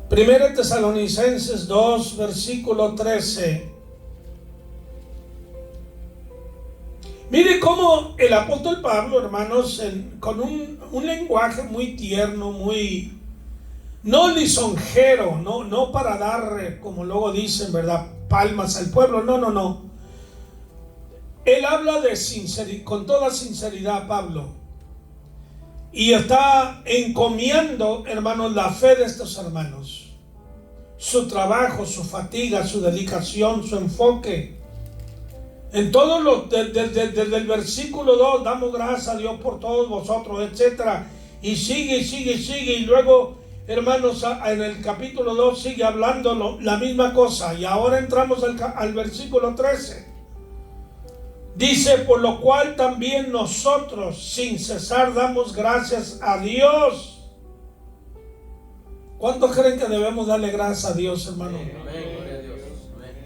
Primera Tesalonicenses 2, versículo 13. Mire cómo el apóstol Pablo, hermanos, con un lenguaje muy tierno, muy, no lisonjero, no para dar, como luego dicen, ¿verdad?, palmas al pueblo, no. Él habla con toda sinceridad, Pablo, y está encomiando, hermanos, la fe de estos hermanos, su trabajo, su fatiga, su dedicación, su enfoque. En todos los, desde el versículo 2, damos gracias a Dios por todos vosotros, etc. Y sigue, y luego, hermanos, en el capítulo 2 sigue hablando la misma cosa. Y ahora entramos al versículo 13. Dice, por lo cual también nosotros, sin cesar, damos gracias a Dios. ¿Cuántos creen que debemos darle gracias a Dios, hermano? Amén.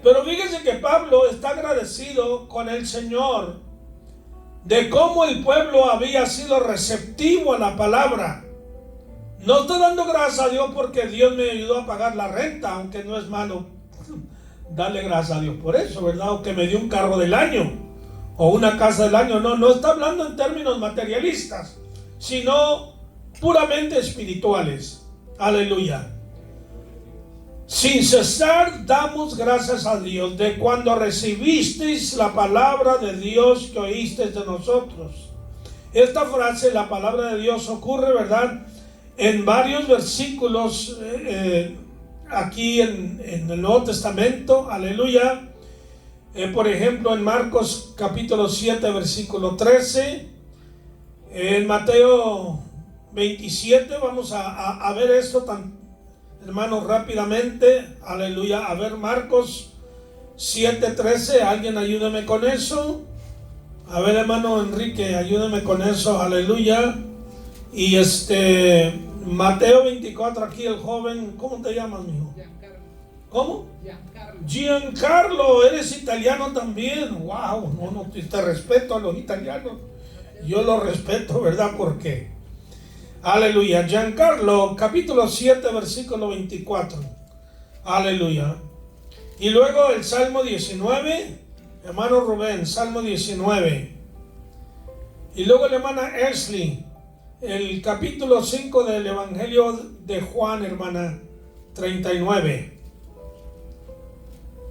Pero fíjense que Pablo está agradecido con el Señor de cómo el pueblo había sido receptivo a la palabra. No estoy dando gracias a Dios porque Dios me ayudó a pagar la renta, aunque no es malo darle gracias a Dios por eso, ¿verdad? O que me dio un carro del año o una casa del año. No está hablando en términos materialistas, sino puramente espirituales. Aleluya. Sin cesar damos gracias a Dios de cuando recibisteis la palabra de Dios que oísteis de nosotros. Esta frase, la palabra de Dios, ocurre, ¿verdad?, en varios versículos aquí en el Nuevo Testamento. Aleluya. Por ejemplo, en Marcos capítulo 7, versículo 13. En Mateo 27, vamos a ver esto hermanos, rápidamente. Aleluya. A ver, Marcos 7:13. Alguien ayúdeme con eso. A ver, hermano Enrique, ayúdeme con eso. Aleluya. Y Mateo 24, aquí el joven. ¿Cómo te llamas, mijo? Giancarlo. ¿Cómo? Giancarlo. Giancarlo, eres italiano también. Wow, no, te respeto a los italianos. Yo los respeto, ¿verdad? Porque aleluya. Giancarlo, capítulo 7, versículo 24. Aleluya. Y luego el Salmo 19, hermano Rubén, Salmo 19. Y luego la hermana Ashley, el capítulo 5 del Evangelio de Juan, hermana, 39.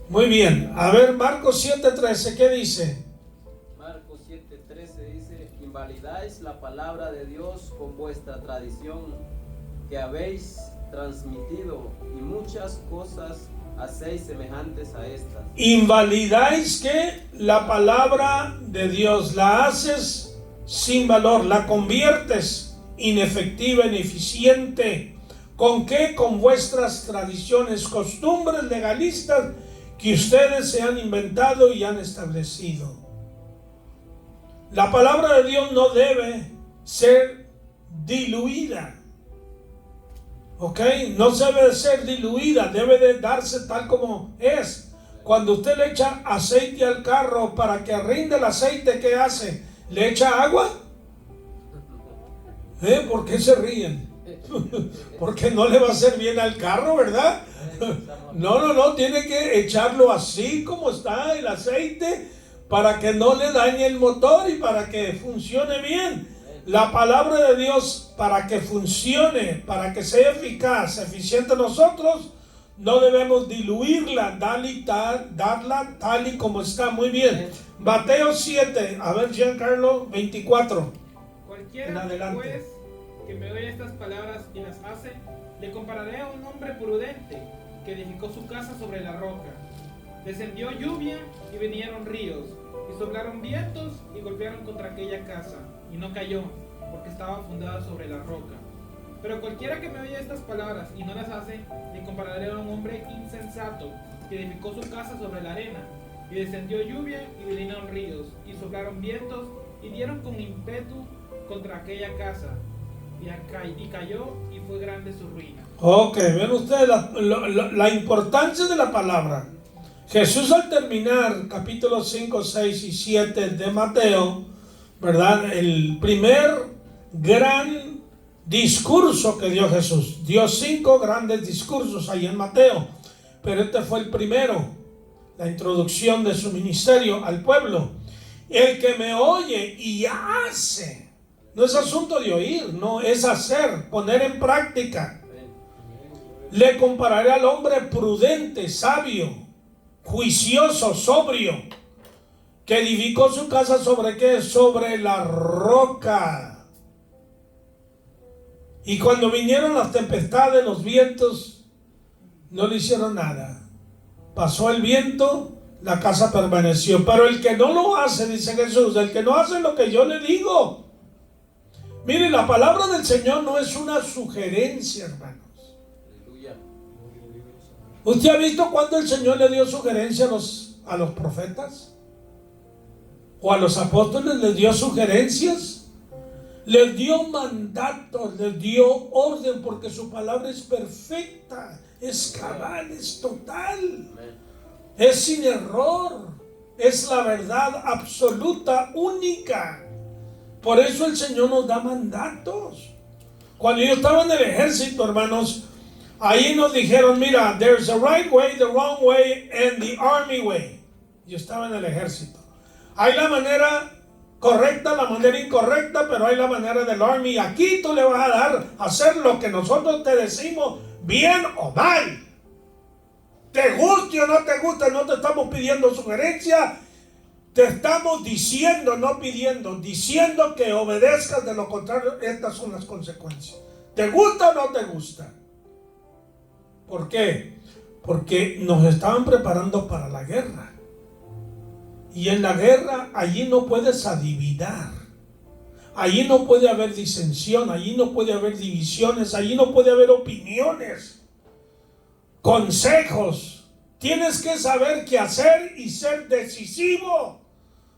Muy bien. A ver, Marcos 7:13, ¿qué dice? Marcos 7:13 dice: invalidáis la palabra de Dios con vuestra tradición que habéis transmitido, y muchas cosas hacéis semejantes a estas. Invalidáis que la palabra de Dios, la haces sin valor, la conviertes inefectiva, ineficiente. ¿Con qué? Con vuestras tradiciones, costumbres legalistas que ustedes se han inventado y han establecido. La palabra de Dios no debe ser diluida. ¿Ok? No debe de ser diluida, debe de darse tal como es. Cuando usted le echa aceite al carro para que rinde el aceite, ¿qué hace? ¿Le echa agua? ¿Por qué se ríen? Porque no le va a hacer bien al carro, ¿verdad? No, tiene que echarlo así como está el aceite para que no le dañe el motor y para que funcione bien. La palabra de Dios, para que funcione, para que sea eficaz, eficiente, nosotros no debemos diluirla, darla tal y como está. Muy bien. Mateo 7, a ver, Giancarlo, 24. Cualquiera, pues, que me oye estas palabras y las hace, le compararé a un hombre prudente que edificó su casa sobre la roca. Descendió lluvia y vinieron ríos, y soplaron vientos y golpearon contra aquella casa, y no cayó, porque estaba fundada sobre la roca. Pero cualquiera que me oye estas palabras y no las hace, le compararé a un hombre insensato que edificó su casa sobre la arena. Y descendió lluvia y vinieron ríos, y soplaron vientos y dieron con ímpetu contra aquella casa, y cayó, y fue grande su ruina. Ok, ven ustedes la importancia de la palabra. Jesús, al terminar capítulos 5, 6 y 7 de Mateo, ¿verdad?, el primer gran discurso que dio Jesús. Dio 5 grandes discursos ahí en Mateo, pero este fue el primero, la introducción de su ministerio al pueblo. El que me oye y hace, no es asunto de oír, no, es hacer, poner en práctica. Le compararé al hombre prudente, sabio, juicioso, sobrio, que edificó su casa ¿sobre qué? Sobre la roca. Y cuando vinieron las tempestades, los vientos, no le hicieron nada. Pasó el viento, la casa permaneció. Pero el que no lo hace, dice Jesús, el que no hace lo que yo le digo. Mire, la palabra del Señor no es una sugerencia, hermanos. ¿Usted ha visto cuando el Señor le dio sugerencia a los profetas? ¿O a los apóstoles les dio sugerencias? Les dio mandatos, les dio orden, porque su palabra es perfecta, es cabal, es total, es sin error, es la verdad absoluta, única. Por eso el Señor nos da mandatos. Cuando yo estaba en el ejército, hermanos, ahí nos dijeron, mira, there's a right way, the wrong way, and the army way. Yo estaba en el ejército. Hay la manera correcta, la manera incorrecta, pero hay la manera del army. Aquí tú le vas a dar a hacer lo que nosotros te decimos, bien o mal. Te guste o no te guste, no te estamos pidiendo sugerencia. Te estamos diciendo, no pidiendo, diciendo que obedezcas, de lo contrario, estas son las consecuencias. ¿Te gusta o no te gusta? ¿Por qué? Porque nos estaban preparando para la guerra. Y en la guerra, allí no puedes adivinar. Allí no puede haber disensión, allí no puede haber divisiones, allí no puede haber opiniones, consejos. Tienes que saber qué hacer y ser decisivo,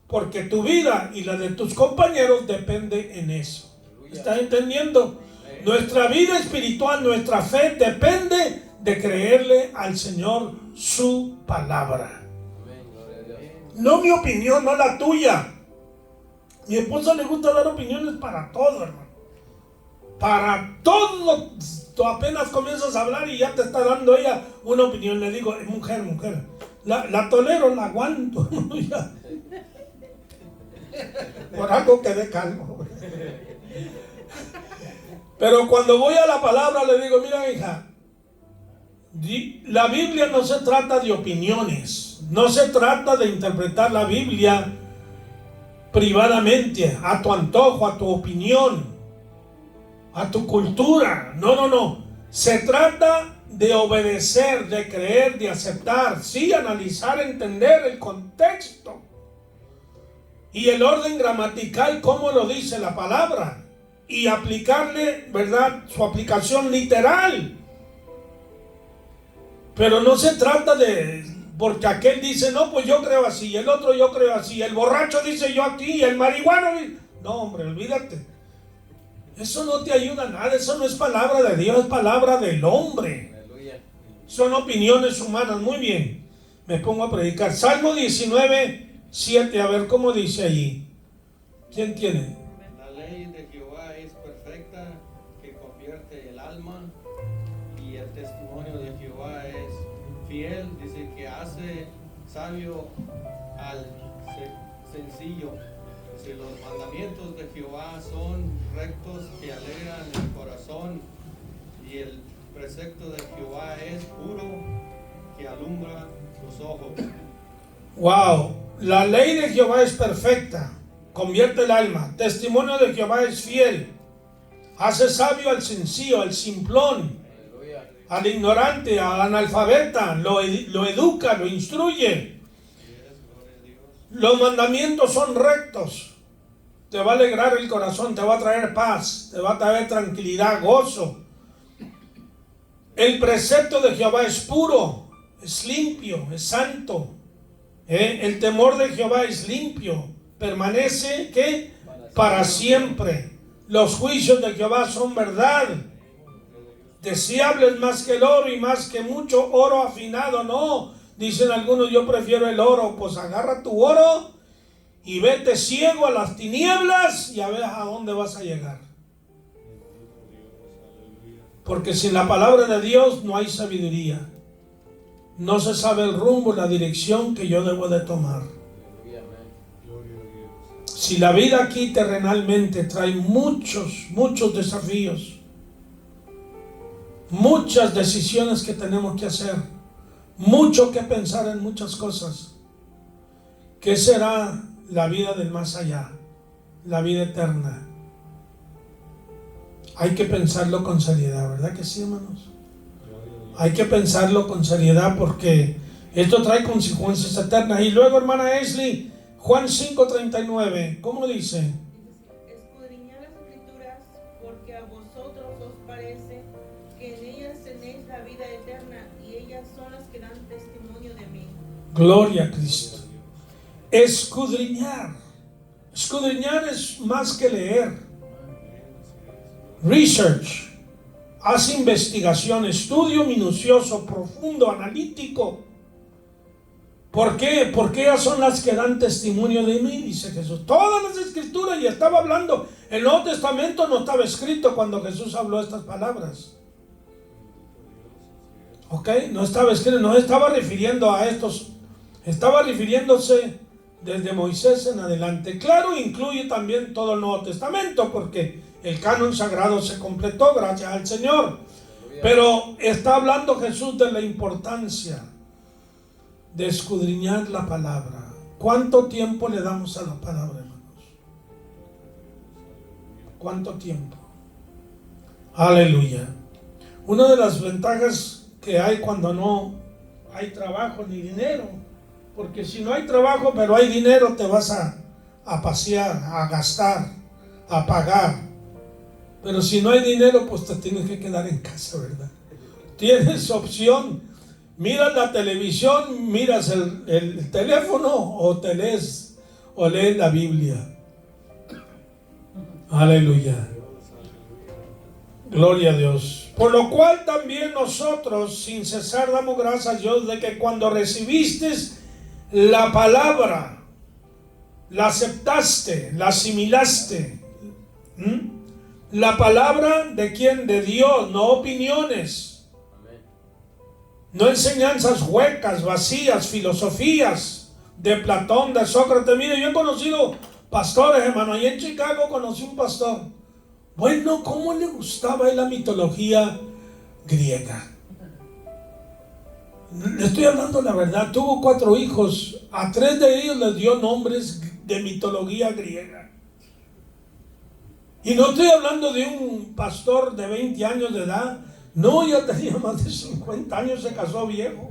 porque tu vida y la de tus compañeros depende en eso. ¿Estás entendiendo? Nuestra vida espiritual, nuestra fe depende de creerle al Señor su palabra. No mi opinión, no la tuya. Mi esposa le gusta dar opiniones para todo, hermano. Para todo. Tú apenas comienzas a hablar y ya te está dando ella una opinión. Le digo, mujer. La tolero, la aguanto. Por algo quedé calmo. Pero cuando voy a la palabra le digo, mira, hija, la Biblia no se trata de opiniones. No se trata de interpretar la Biblia privadamente, a tu antojo, a tu opinión, a tu cultura. No. Se trata de obedecer, de creer, de aceptar, sí, analizar, entender el contexto y el orden gramatical, como lo dice la palabra, y aplicarle, ¿verdad?, su aplicación literal. Pero no se trata de... Porque aquel dice, no, pues yo creo así, el otro yo creo así, el borracho dice yo aquí, el marihuano dice... No, hombre, olvídate. Eso no te ayuda a nada, eso no es palabra de Dios, es palabra del hombre. Aleluya. Son opiniones humanas. Muy bien, me pongo a predicar. Salmo 19:7, a ver cómo dice allí. ¿Quién tiene? La ley de Jehová es perfecta, que convierte el alma, y el testimonio de Jehová es fiel, dice que hace sabio al sencillo. Dice, los mandamientos de Jehová son rectos, que alegran el corazón, y el precepto de Jehová es puro, que alumbra los ojos. Wow, la ley de Jehová es perfecta, convierte el alma. Testimonio de Jehová es fiel, hace sabio al sencillo, al simplón, al ignorante, al analfabeta, lo educa, lo instruye. Los mandamientos son rectos. Te va a alegrar el corazón, te va a traer paz, te va a traer tranquilidad, gozo. El precepto de Jehová es puro, es limpio, es santo. El temor de Jehová es limpio, permanece ¿qué? Para siempre. Los juicios de Jehová son verdad. Deseables más que el oro y más que mucho oro afinado. No, dicen algunos, yo prefiero el oro. Pues agarra tu oro y vete ciego a las tinieblas y a ver a dónde vas a llegar. Porque sin la palabra de Dios no hay sabiduría. No se sabe el rumbo, la dirección que yo debo de tomar. Si la vida aquí terrenalmente trae muchos desafíos, muchas decisiones que tenemos que hacer, mucho que pensar en muchas cosas, ¿qué será la vida del más allá? La vida eterna. Hay que pensarlo con seriedad, ¿verdad que sí, hermanos? Hay que pensarlo con seriedad porque esto trae consecuencias eternas. Y luego, hermana Ashley, Juan 5:39, ¿cómo dice? Escudriñad las escrituras, porque a vosotros os parece que en ellas tenéis la vida eterna, y ellas son las que dan testimonio de mí. Gloria a Cristo. Escudriñar. Escudriñar es más que leer. Research. Haz investigación, estudio minucioso, profundo, analítico. ¿Por qué? Porque ellas son las que dan testimonio de mí, dice Jesús. Todas las escrituras, y estaba hablando, el Nuevo Testamento no estaba escrito cuando Jesús habló estas palabras. ¿Ok? No estaba escrito, no estaba refiriendo a estos, estaba refiriéndose desde Moisés en adelante. Claro, incluye también todo el Nuevo Testamento, porque el canon sagrado se completó, gracias al Señor. Pero está hablando Jesús de la importancia de escudriñar la palabra. ¿Cuánto tiempo le damos a la palabra, hermanos? ¿Cuánto tiempo? Aleluya. Una de las ventajas que hay cuando no hay trabajo ni dinero, porque si no hay trabajo pero hay dinero, te vas a pasear, a gastar, a pagar. Pero si no hay dinero, pues te tienes que quedar en casa, ¿verdad? Tienes opción. Miras la televisión, miras el teléfono, o te lees la Biblia. Aleluya. Gloria a Dios. Por lo cual también nosotros sin cesar damos gracias a Dios de que cuando recibiste la palabra, la aceptaste, la asimilaste. La palabra de quién? De Dios, no opiniones. No enseñanzas huecas, vacías, filosofías de Platón, de Sócrates. Mire, yo he conocido pastores, hermano. Allí en Chicago conocí un pastor. Bueno, ¿cómo le gustaba a él la mitología griega? Le estoy hablando la verdad. Tuvo 4 hijos. A 3 de ellos les dio nombres de mitología griega. Y no estoy hablando de un pastor de 20 años de edad. No, ya tenía más de 50 años, se casó viejo.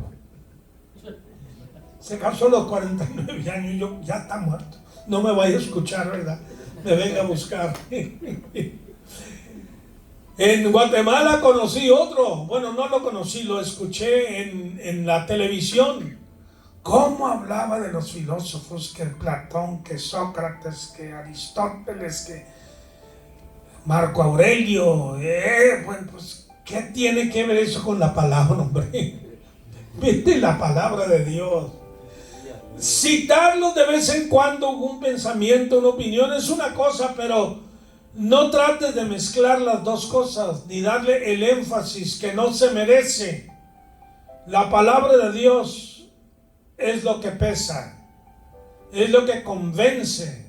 Se casó a los 49 años, yo ya está muerto. No me vaya a escuchar, ¿verdad? Me venga a buscar. En Guatemala conocí otro. Bueno, no lo conocí, lo escuché en la televisión. ¿Cómo hablaba de los filósofos? Que Platón, que Sócrates, que Aristóteles, que Marco Aurelio. Bueno, pues, ¿qué tiene que ver eso con la palabra, hombre? Vete la palabra de Dios. Citarlos de vez en cuando, un pensamiento, una opinión, es una cosa, pero no trates de mezclar las dos cosas, ni darle el énfasis que no se merece. La palabra de Dios es lo que pesa, es lo que convence,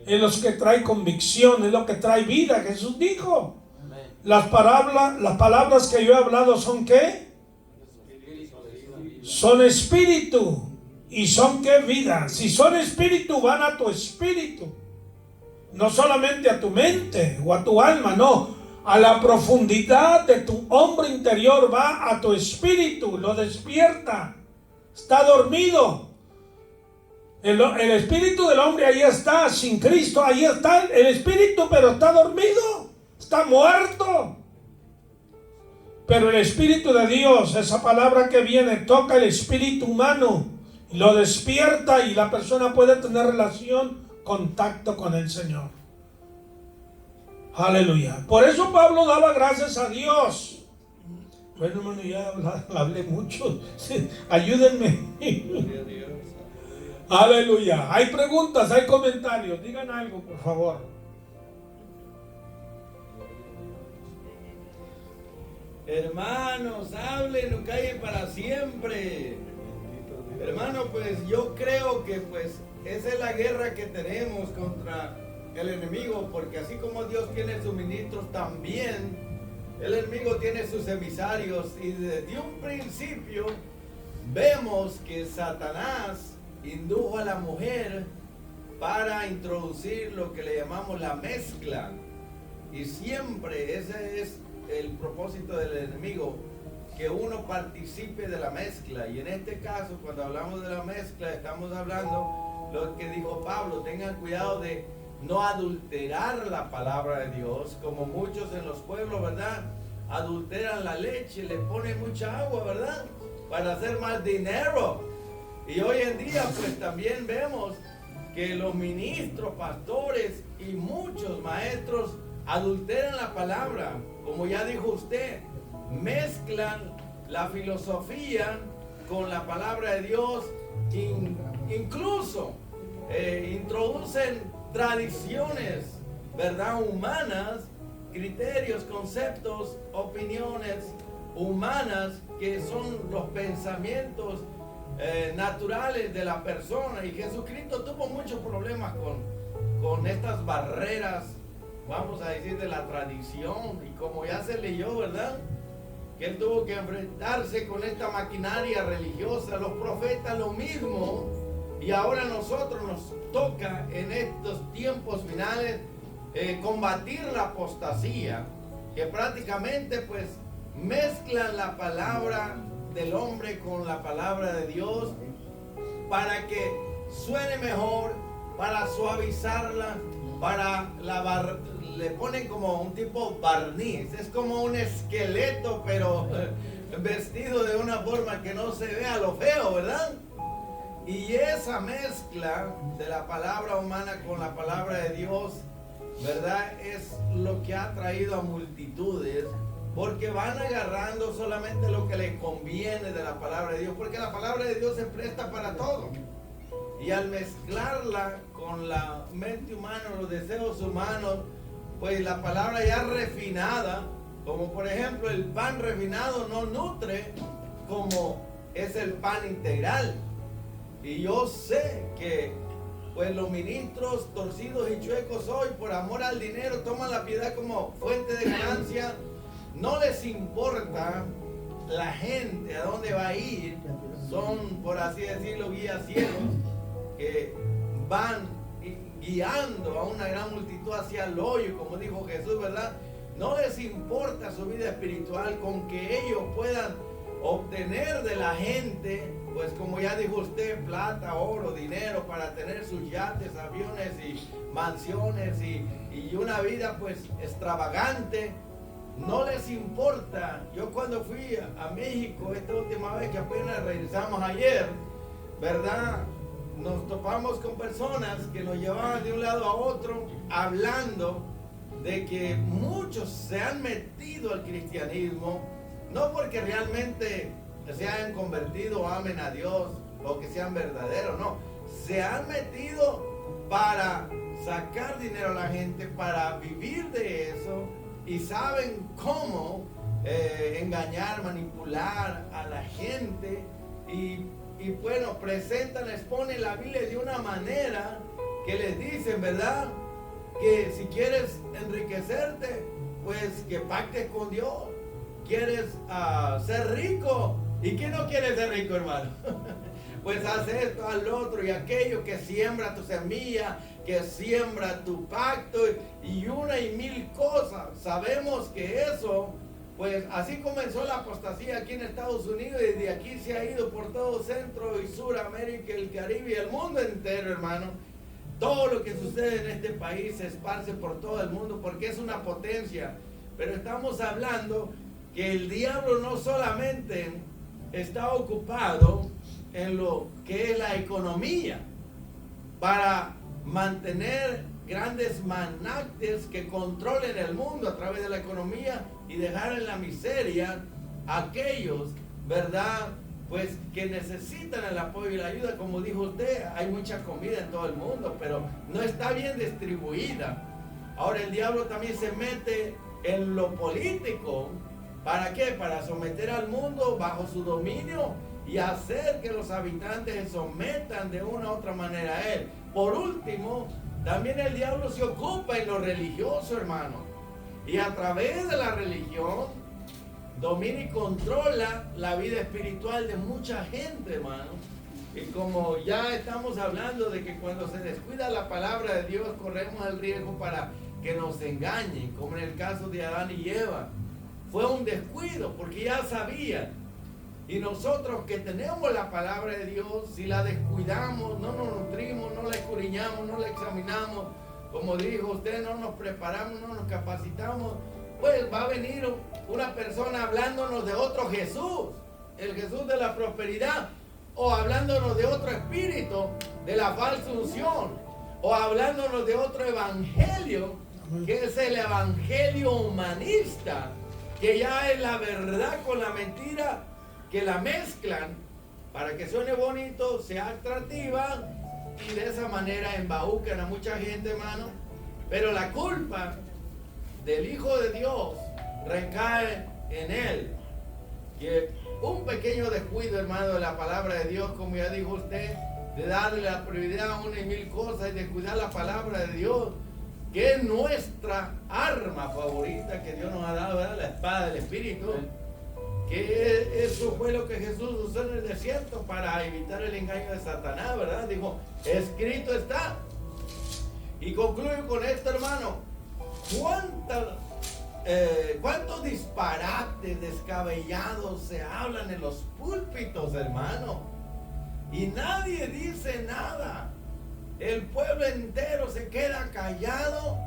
es lo que trae convicción, es lo que trae vida. Jesús dijo, las palabras que yo he hablado son ¿qué? Son espíritu. ¿Y son qué? Vida. Si son espíritu, van a tu espíritu. No solamente a tu mente o a tu alma, no. A la profundidad de tu hombre interior va a tu espíritu, lo despierta. Está dormido. El espíritu del hombre ahí está, sin Cristo, ahí está el espíritu, pero está dormido, está muerto. Pero el Espíritu de Dios, esa palabra que viene, toca el espíritu humano, lo despierta y la persona puede tener relación, contacto con el Señor. Aleluya. Por eso Pablo daba gracias a Dios. Bueno, hermano, ya hablé mucho. Sí, ayúdenme. Aleluya. Hay preguntas, hay comentarios. Digan algo, por favor. Hermanos, hablen, no callen para siempre. Hermano, pues yo creo que pues esa es la guerra que tenemos contra el enemigo, porque así como Dios tiene sus ministros, también el enemigo tiene sus emisarios, y desde un principio vemos que Satanás indujo a la mujer para introducir lo que le llamamos la mezcla, y siempre ese es el propósito del enemigo, que uno participe de la mezcla. Y en este caso, cuando hablamos de la mezcla, estamos hablando lo que dijo Pablo: tengan cuidado de no adulterar la palabra de Dios, como muchos en los pueblos, ¿verdad? Adulteran la leche, le ponen mucha agua, ¿verdad? Para hacer más dinero. Y hoy en día pues también vemos que los ministros, pastores y muchos maestros adulteran la palabra, como ya dijo usted, mezclan la filosofía con la palabra de Dios, incluso introducen tradiciones, ¿verdad?, humanas, criterios, conceptos, opiniones humanas, que son los pensamientos naturales de la persona. Y Jesucristo tuvo muchos problemas con estas barreras, vamos a decir, de la tradición. Y como ya se leyó, ¿verdad?, que él tuvo que enfrentarse con esta maquinaria religiosa, los profetas lo mismo. Y ahora a nosotros nos toca en estos tiempos finales combatir la apostasía, que prácticamente pues mezclan la palabra del hombre con la palabra de Dios para que suene mejor, para suavizarla, para le ponen como un tipo barniz, es como un esqueleto, pero vestido de una forma que no se vea lo feo, ¿verdad? Y esa mezcla de la palabra humana con la palabra de Dios, ¿verdad?, es lo que ha traído a multitudes, porque van agarrando solamente lo que les conviene de la palabra de Dios, porque la palabra de Dios se presta para todo. Y al mezclarla con la mente humana, los deseos humanos, pues la palabra ya refinada, como por ejemplo el pan refinado no nutre como es el pan integral. Y yo sé que pues los ministros torcidos y chuecos hoy, por amor al dinero, toman la piedad como fuente de ganancia. No les importa la gente a dónde va a ir. Son, por así decirlo, guías ciegos que van guiando a una gran multitud hacia el hoyo, como dijo Jesús, ¿verdad? No les importa su vida espiritual, con que ellos puedan obtener de la gente, pues como ya dijo usted, plata, oro, dinero, para tener sus yates, aviones y mansiones y una vida pues extravagante. No les importa. Yo cuando fui a México, esta última vez que apenas regresamos ayer, ¿verdad?, nos topamos con personas que nos llevaban de un lado a otro hablando de que muchos se han metido al cristianismo, no porque realmente se hayan convertido o amen a Dios o que sean verdaderos, no, se han metido para sacar dinero a la gente, para vivir de eso, y saben cómo engañar, manipular a la gente, y bueno, presentan, exponen la Biblia de una manera que les dicen, ¿verdad?, que si quieres enriquecerte, pues que pactes con Dios. ¿Quieres ser rico? ¿Y quién no quiere ser rico, hermano? Pues haz esto, haz lo otro y aquello, que siembra tu semilla, que siembra tu pacto y una y mil cosas. Sabemos que eso, pues así comenzó la apostasía aquí en Estados Unidos, y desde aquí se ha ido por todo Centro y Suramérica, el Caribe y el mundo entero, hermano. Todo lo que sucede en este país se esparce por todo el mundo porque es una potencia. Pero estamos hablando que el diablo no solamente está ocupado en lo que es la economía, para mantener grandes magnates que controlen el mundo a través de la economía y dejar en la miseria a aquellos, ¿verdad?, pues que necesitan el apoyo y la ayuda. Como dijo usted, hay mucha comida en todo el mundo, pero no está bien distribuida. Ahora el diablo también se mete en lo político ¿Para qué? Para someter al mundo bajo su dominio y hacer que los habitantes se sometan de una u otra manera a él. Por último, también el diablo se ocupa en lo religioso, hermano. Y a través de la religión domina y controla la vida espiritual de mucha gente, hermano. Y como ya estamos hablando de que cuando se descuida la palabra de Dios, corremos el riesgo para que nos engañen, como en el caso de Adán y Eva. Fue un descuido porque ya sabían. Y nosotros que tenemos la palabra de Dios, si la descuidamos, no nos nutrimos, no la escudriñamos, no la examinamos, como dijo usted, no nos preparamos, no nos capacitamos, pues va a venir una persona hablándonos de otro Jesús, el Jesús de la prosperidad, o hablándonos de otro espíritu, de la falsa unción, o hablándonos de otro evangelio, que es el evangelio humanista, que ya es la verdad con la mentira, que la mezclan para que suene bonito, sea atractiva, y de esa manera embaucan a mucha gente, hermano. Pero la culpa del Hijo de Dios recae en él. Que un pequeño descuido, hermano, de la palabra de Dios, como ya dijo usted, de darle la prioridad a una y mil cosas y descuidar la palabra de Dios, que es nuestra arma favorita que Dios nos ha dado, ¿verdad? La espada del Espíritu, que eso fue lo que Jesús usó en el desierto para evitar el engaño de Satanás, ¿verdad? Dijo, escrito está. Y concluyo con esto, hermano. ¿Cuántos disparates descabellados se hablan en los púlpitos, hermano? Y nadie dice nada. El pueblo entero se queda callado.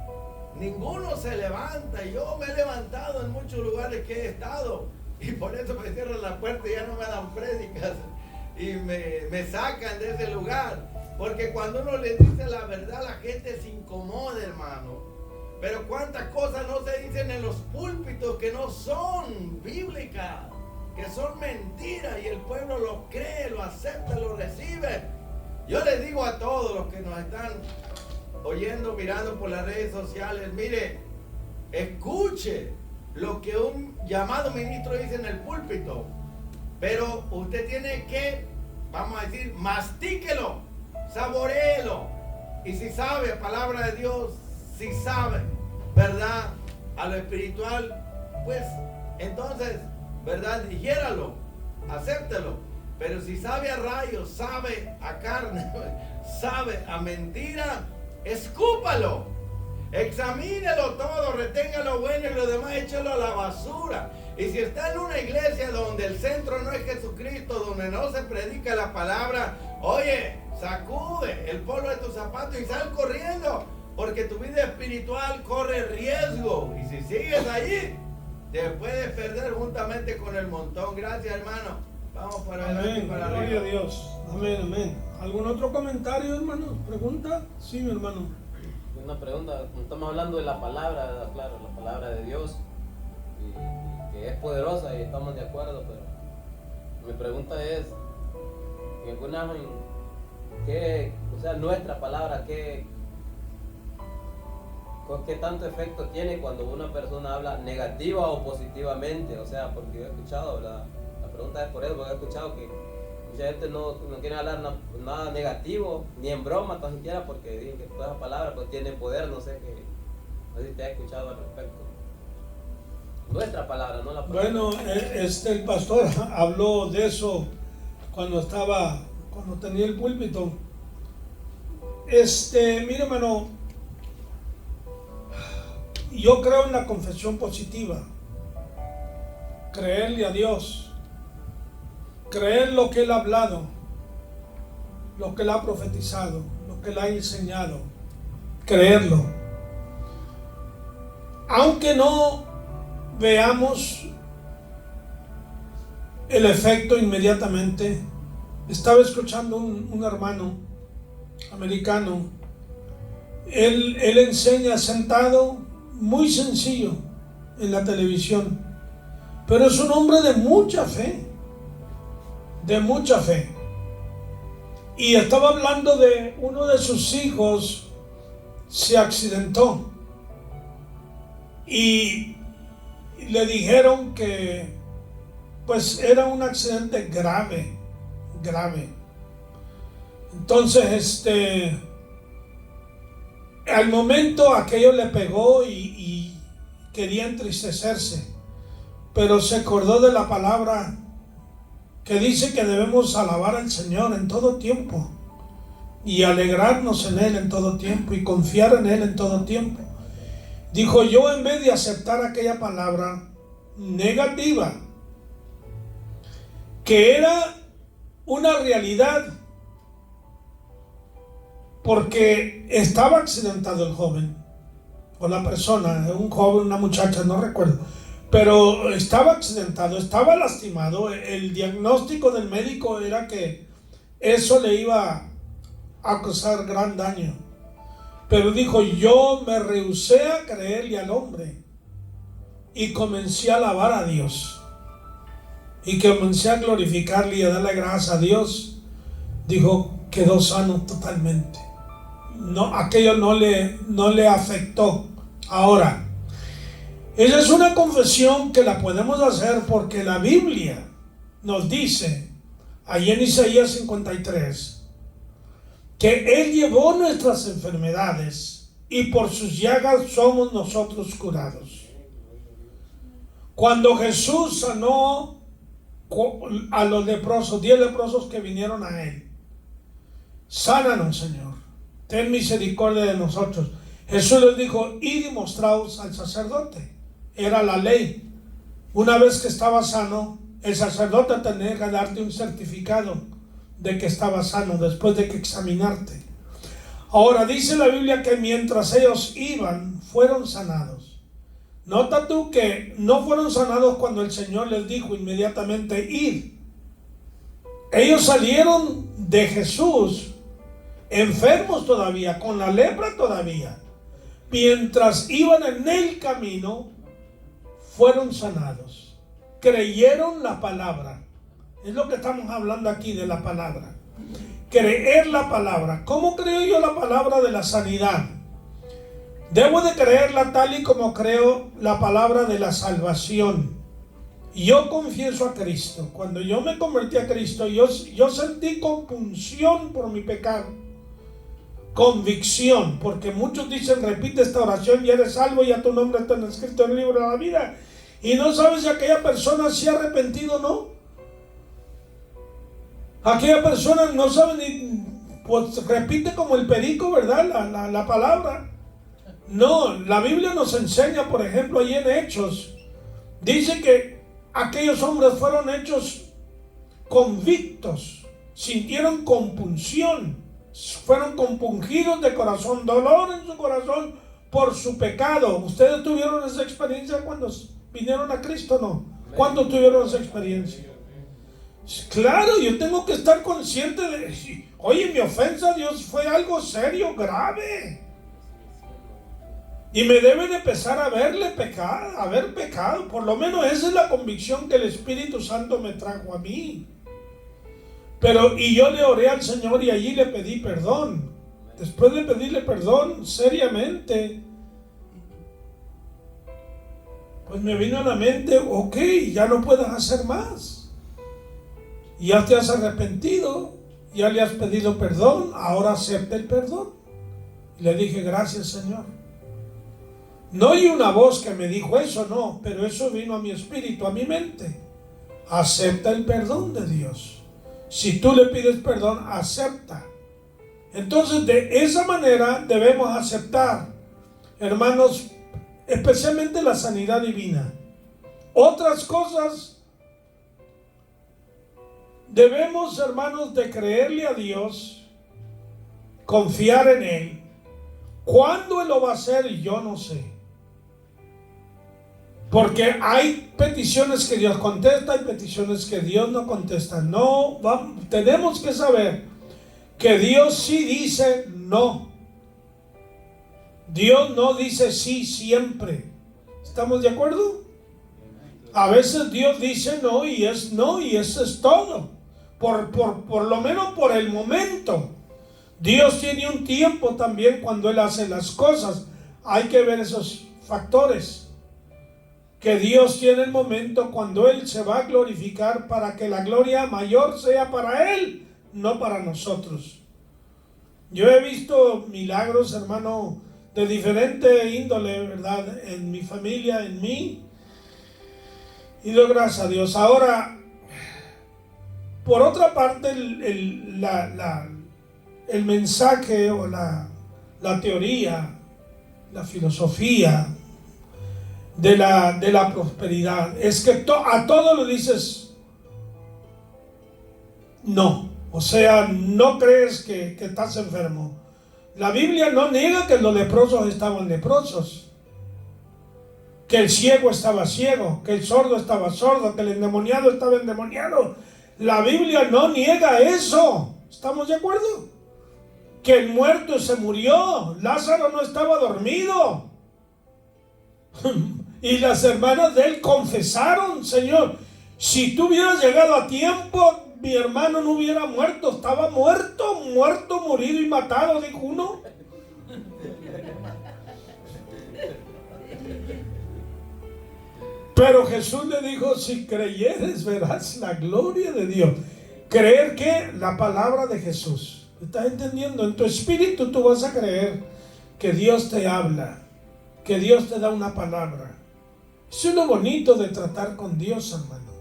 Ninguno se levanta. Yo me he levantado en muchos lugares que he estado. Y por eso me cierran la puerta y ya no me dan prédicas. Y me sacan de ese lugar. Porque cuando uno le dice la verdad, la gente se incomoda, hermano. Pero cuántas cosas no se dicen en los púlpitos que no son bíblicas, que son mentiras, y el pueblo lo cree, lo acepta, lo recibe. Yo les digo a todos los que nos están oyendo, mirando por las redes sociales, mire, escuche lo que un llamado ministro dice en el púlpito, pero usted tiene que, vamos a decir, mastíquelo, saboreelo, y si sabe palabra de Dios, si sabe, ¿verdad?, a lo espiritual, pues entonces, ¿verdad?, digiéralo, acéptelo. Pero si sabe a rayos, sabe a carne, sabe a mentira, escúpalo, examínelo todo, retenga lo bueno y lo demás échalo a la basura. Y si está en una iglesia donde el centro no es Jesucristo, donde no se predica la palabra, oye, sacude el polvo de tus zapatos y sal corriendo, porque tu vida espiritual corre riesgo. Y si sigues allí, te puedes perder juntamente con el montón. Gracias, hermano. Vamos para adelante y para Gloria arriba. a Dios. Amén, amén. ¿Algún otro comentario, hermano? ¿Pregunta? Sí, mi hermano. Una pregunta, estamos hablando de la palabra, ¿verdad? Claro, la palabra de Dios, y que es poderosa y estamos de acuerdo, pero mi pregunta es, o sea, nuestra palabra, ¿qué tanto efecto tiene cuando una persona habla negativa o positivamente? O sea, porque yo he escuchado, ¿verdad? La pregunta es por eso, porque he escuchado que mucha gente no quiere hablar nada negativo, ni en broma tan siquiera, porque dicen que toda esa palabra pues tiene poder, no sé si te has escuchado al respecto. Nuestra palabra, no la palabra. Bueno, el pastor habló de eso cuando tenía el púlpito. Mire, hermano, yo creo en la confesión positiva, creerle a Dios, creer lo que Él ha hablado, lo que Él ha profetizado, lo que Él ha enseñado, creerlo. Aunque no veamos el efecto inmediatamente. Estaba escuchando un hermano americano. Él enseña sentado, muy sencillo, en la televisión, pero es un hombre de mucha fe, y estaba hablando de uno de sus hijos se accidentó, y y le dijeron que pues era un accidente grave. Entonces, al momento aquello le pegó y quería entristecerse, pero se acordó de la palabra que dice que debemos alabar al Señor en todo tiempo y alegrarnos en Él en todo tiempo y confiar en Él en todo tiempo. Dijo, yo en vez de aceptar aquella palabra negativa, que era una realidad, porque estaba accidentado el joven, o la persona, un joven, una muchacha, no recuerdo, pero estaba accidentado, estaba lastimado. El diagnóstico del médico era que eso le iba a causar gran daño. Pero dijo, yo me rehusé a creerle al hombre y comencé a alabar a Dios y comencé a glorificarle y a darle gracias a Dios. Dijo, quedó sano totalmente. No, aquello no le afectó. Ahora, esa es una confesión que la podemos hacer porque la Biblia nos dice, ahí en Isaías 53, que Él llevó nuestras enfermedades y por sus llagas somos nosotros curados. Cuando Jesús sanó a los leprosos, 10 leprosos que vinieron a Él, sánanos, Señor, ten misericordia de nosotros. Jesús les dijo, id y mostraos al sacerdote. Era la ley. Una vez que estaba sano, el sacerdote tenía que darte un certificado de que estaba sano después de que examinarte. Ahora dice la Biblia que mientras ellos iban, fueron sanados. Nota tú que no fueron sanados cuando el Señor les dijo inmediatamente id. Ellos salieron de Jesús enfermos todavía, con la lepra todavía. Mientras iban en el camino, fueron sanados. Creyeron la palabra. Es lo que estamos hablando aquí de la palabra. Creer la palabra. ¿Cómo creo yo la palabra de la sanidad? Debo de creerla tal y como creo la palabra de la salvación. Yo confieso a Cristo. Cuando yo me convertí a Cristo, yo sentí compunción por mi pecado. Convicción, porque muchos dicen, repite esta oración y eres salvo, y a tu nombre está escrito en el libro de la vida. Y no sabes si aquella persona se ha arrepentido o no. Aquella persona no sabe ni, pues repite como el perico, ¿verdad? La palabra. No, la Biblia nos enseña, por ejemplo, ahí en Hechos, dice que aquellos hombres fueron hechos convictos, sintieron compunción, fueron compungidos de corazón, dolor en su corazón por su pecado. ¿Ustedes tuvieron esa experiencia cuando vinieron a Cristo? ¿No? ¿Cuándo tuvieron esa experiencia? Claro, yo tengo que estar consciente de, oye, mi ofensa a Dios fue algo serio, grave. Y me debe de empezar a haber pecado. Por lo menos esa es la convicción que el Espíritu Santo me trajo a mí. Y yo le oré al Señor y allí le pedí perdón. Después de pedirle perdón seriamente, pues me vino a la mente, ok, ya no puedes hacer más. Ya te has arrepentido, ya le has pedido perdón, ahora acepta el perdón. Y le dije, gracias, Señor. No oí una voz que me dijo eso, no, pero eso vino a mi espíritu, a mi mente. Acepta el perdón de Dios. Si tú le pides perdón, acepta. Entonces, de esa manera debemos aceptar, hermanos, especialmente la sanidad divina. Otras cosas debemos, hermanos, de creerle a Dios, confiar en Él. ¿Cuándo Él lo va a hacer? Yo no sé. Porque hay peticiones que Dios contesta, hay peticiones que Dios no contesta. No, tenemos que saber que Dios sí dice no. Dios no dice sí siempre. ¿Estamos de acuerdo? A veces Dios dice no y eso es todo. Por lo menos por el momento. Dios tiene un tiempo también cuando Él hace las cosas. Hay que ver esos factores. que Dios tiene el momento cuando Él se va a glorificar para que la gloria mayor sea para Él, no para nosotros. Yo he visto milagros, hermano, de diferente índole, ¿verdad? En mi familia, en mí. Y doy gracias a Dios. Ahora, por otra parte, el mensaje o la teoría, la filosofía de la prosperidad es que a todo le dices no. O sea, no crees que estás enfermo. La Biblia no niega que los leprosos estaban leprosos, que el ciego estaba ciego, que el sordo estaba sordo, que el endemoniado estaba endemoniado. La Biblia no niega eso. ¿Estamos de acuerdo? Que el muerto se murió. Lázaro no estaba dormido. Y las hermanas de él confesaron: Señor, si tú hubieras llegado a tiempo, mi hermano no hubiera muerto. Estaba muerto, morido y matado, dijo uno. Pero Jesús le dijo: si creyeres, verás la gloria de Dios. Creer que la palabra de Jesús. ¿Estás entendiendo? En tu espíritu tú vas a creer que Dios te habla, que Dios te da una palabra. Eso es lo bonito de tratar con Dios, hermano.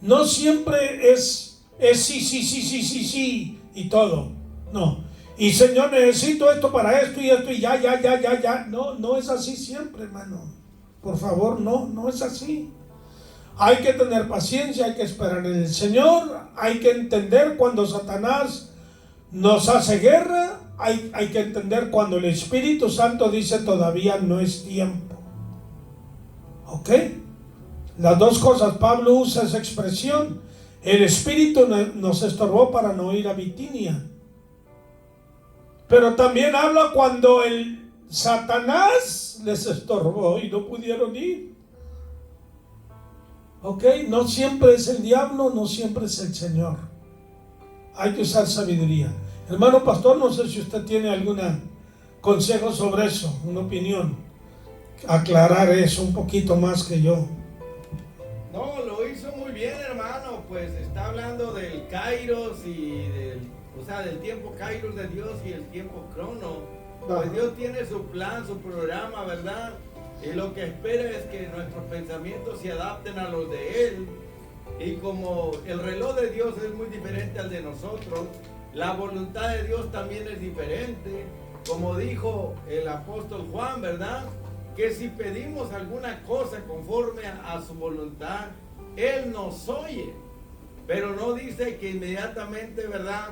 No siempre es sí y todo. No. Y Señor, necesito esto para esto y ya. No es así siempre, hermano. Por favor, no es así. Hay que tener paciencia, hay que esperar en el Señor, hay que entender cuando Satanás nos hace guerra, hay que entender cuando el Espíritu Santo dice todavía no es tiempo. ¿Ok? Las dos cosas. Pablo usa esa expresión. El Espíritu nos estorbó para no ir a Bitinia. Pero también habla cuando el Satanás les estorbó y no pudieron ir. ¿Ok? No siempre es el diablo, no siempre es el Señor. Hay que usar sabiduría. Hermano pastor, no sé si usted tiene algún consejo sobre eso, una opinión. Aclarar eso un poquito más que yo. No, lo hizo muy bien, hermano. Pues está hablando del Kairos y del tiempo Kairos de Dios y el tiempo crono. Pues Dios tiene su plan, su programa, ¿verdad? Y lo que espera es que nuestros pensamientos se adapten a los de Él. Y como el reloj de Dios es muy diferente al de nosotros, la voluntad de Dios también es diferente. Como dijo el apóstol Juan, ¿verdad? Que si pedimos alguna cosa conforme a su voluntad, Él nos oye. Pero no dice que inmediatamente, ¿verdad?,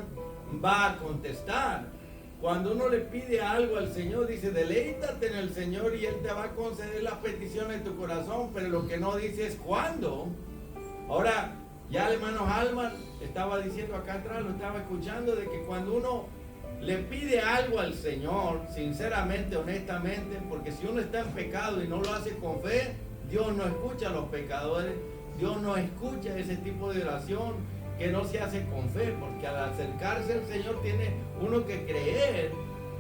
va a contestar. Cuando uno le pide algo al Señor, dice: deleítate en el Señor y Él te va a conceder las peticiones de tu corazón. Pero lo que no dice es cuándo. Ahora, ya el hermano Halman estaba diciendo acá atrás, lo estaba escuchando, de que cuando uno le pide algo al Señor, sinceramente, honestamente, porque si uno está en pecado y no lo hace con fe, Dios no escucha a los pecadores, Dios no escucha ese tipo de oración que no se hace con fe, porque al acercarse al Señor tiene uno que creer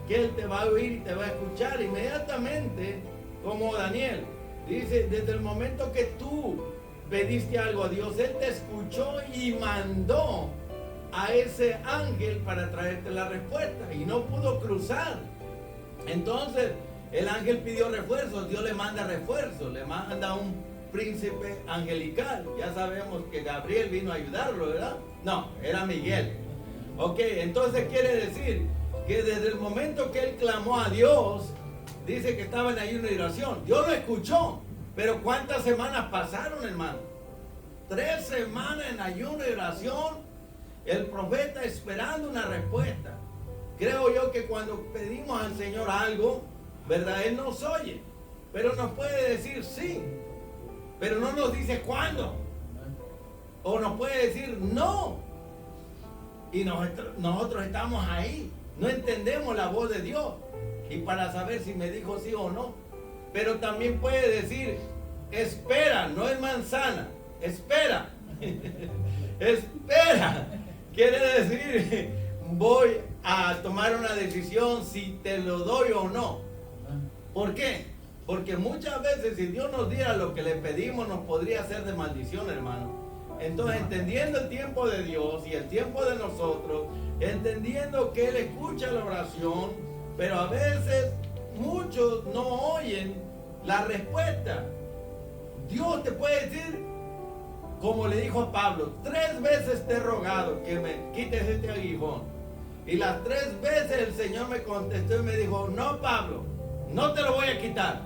que Él te va a oír y te va a escuchar inmediatamente, como Daniel dice: desde el momento que tú pediste algo a Dios, Él te escuchó y mandó a ese ángel para traerte la respuesta, y no pudo cruzar. Entonces el ángel pidió refuerzos, Dios le manda refuerzos, le manda un príncipe angelical. Ya sabemos que Gabriel vino a ayudarlo, ¿verdad? No, era Miguel. Ok, entonces quiere decir que desde el momento que él clamó a Dios, dice que estaba en ayuno y oración. Dios lo escuchó, pero ¿cuántas semanas pasaron, hermano? 3 semanas en ayuno y oración, el profeta esperando una respuesta. Creo yo que cuando pedimos al Señor algo, ¿verdad?, Él nos oye, pero nos puede decir sí, pero no nos dice cuándo, o nos puede decir no, y nosotros estamos ahí, no entendemos la voz de Dios, y para saber si me dijo sí o no. Pero también puede decir: espera, no es manzana, espera. Espera, quiere decir: voy a tomar una decisión si te lo doy o no. ¿Por qué? Porque muchas veces si Dios nos diera lo que le pedimos, nos podría hacer de maldición, hermano. Entonces, entendiendo el tiempo de Dios y el tiempo de nosotros, entendiendo que Él escucha la oración, pero a veces muchos no oyen la respuesta. Dios te puede decir, como le dijo a Pablo, 3 veces te he rogado que me quites este aguijón. Y las 3 veces el Señor me contestó y me dijo, no, Pablo, no te lo voy a quitar.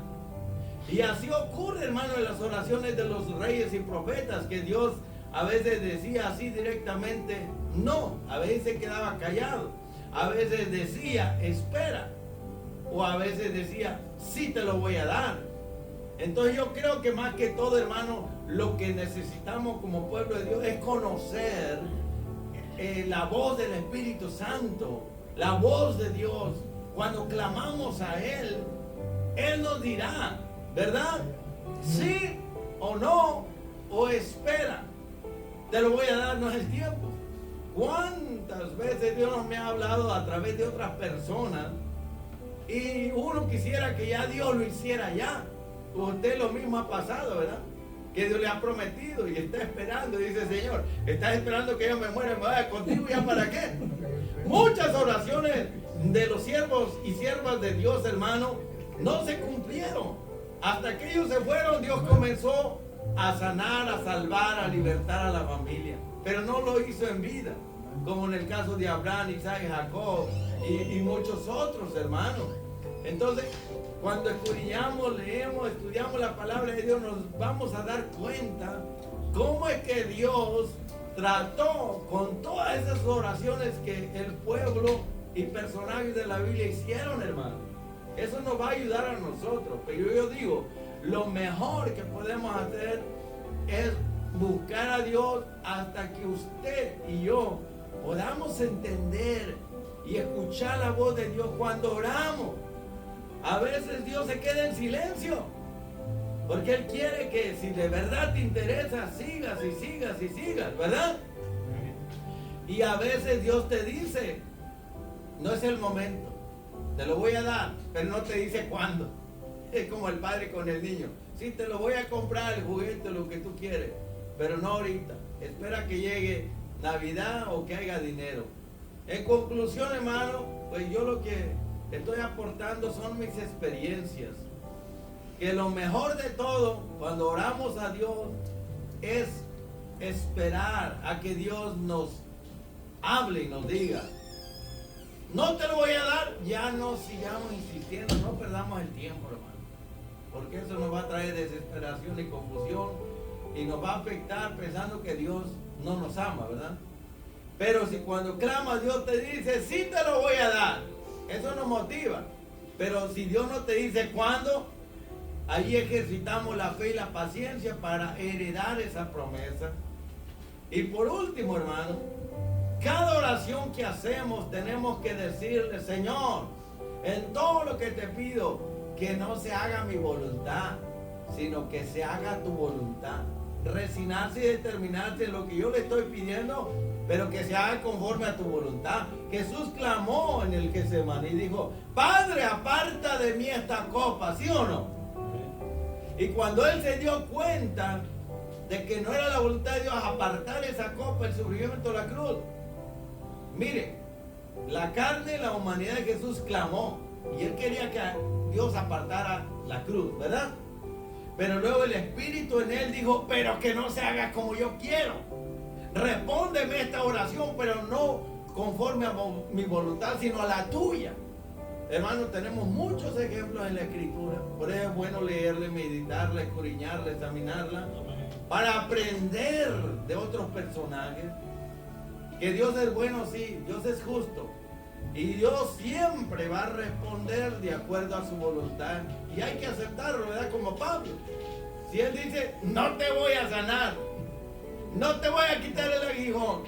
Y así ocurre, hermano, en las oraciones de los reyes y profetas, que Dios a veces decía así directamente, no, a veces quedaba callado, a veces decía, espera, o a veces decía, sí te lo voy a dar. Entonces yo creo que más que todo, hermano, lo que necesitamos como pueblo de Dios es conocer la voz del Espíritu Santo, la voz de Dios. Cuando clamamos a Él, Él nos dirá, ¿verdad? Sí o no, o espera. Te lo voy a dar, no es el tiempo. ¿Cuántas veces Dios me ha hablado a través de otras personas y uno quisiera que ya Dios lo hiciera ya? Usted lo mismo ha pasado, ¿verdad? Que Dios le ha prometido y está esperando. Y dice, Señor, estás esperando que yo me muera, me vaya contigo, ¿ya para qué? Muchas oraciones de los siervos y siervas de Dios, hermano, no se cumplieron. Hasta que ellos se fueron, Dios comenzó a sanar, a salvar, a libertar a la familia. Pero no lo hizo en vida, como en el caso de Abraham, Isaac, Jacob y muchos otros, hermanos. Entonces, cuando escudriñamos, leemos, estudiamos la palabra de Dios, nos vamos a dar cuenta cómo es que Dios trató con todas esas oraciones que el pueblo y personajes de la Biblia hicieron, hermano. Eso nos va a ayudar a nosotros. Pero yo digo, lo mejor que podemos hacer es buscar a Dios hasta que usted y yo podamos entender y escuchar la voz de Dios cuando oramos. A veces Dios se queda en silencio, porque Él quiere que si de verdad te interesa, sigas y sigas y sigas, ¿verdad? Y a veces Dios te dice, no es el momento, te lo voy a dar, pero no te dice cuándo. Es como el padre con el niño, sí, te lo voy a comprar, el juguete, lo que tú quieres, pero no ahorita, espera que llegue Navidad o que haya dinero. En conclusión, hermano, pues yo lo que estoy aportando son mis experiencias. Que lo mejor de todo, cuando oramos a Dios, es esperar a que Dios nos hable y nos diga, no te lo voy a dar, ya no sigamos insistiendo, no perdamos el tiempo, hermano. Porque eso nos va a traer desesperación y confusión y nos va a afectar pensando que Dios no nos ama, ¿verdad? Pero si cuando clamas Dios te dice, sí te lo voy a dar, eso nos motiva. Pero si Dios no te dice cuándo, ahí ejercitamos la fe y la paciencia para heredar esa promesa. Y por último, hermano, cada oración que hacemos tenemos que decirle, Señor, en todo lo que te pido, que no se haga mi voluntad, sino que se haga tu voluntad. Resignarse y determinarse en lo que yo le estoy pidiendo, pero que se haga conforme a tu voluntad. Jesús clamó en el Getsemaní y dijo, Padre, aparta de mí esta copa, ¿sí o no? Y cuando él se dio cuenta de que no era la voluntad de Dios apartar esa copa, el sufrimiento de la cruz, mire, la carne, la humanidad de Jesús clamó y él quería que Dios apartara la cruz, ¿verdad? Pero luego el Espíritu en él dijo, pero que no se haga como yo quiero. Respóndeme esta oración, pero no conforme a mi voluntad, sino a la tuya. Hermanos, tenemos muchos ejemplos en la Escritura. Por eso es bueno leerla, meditarla, escudriñarla, examinarla, para aprender de otros personajes. Que Dios es bueno, sí, Dios es justo. Y Dios siempre va a responder de acuerdo a su voluntad. Y hay que aceptarlo, ¿verdad? Como Pablo. Si él dice, no te voy a sanar, no te voy a quitar el aguijón,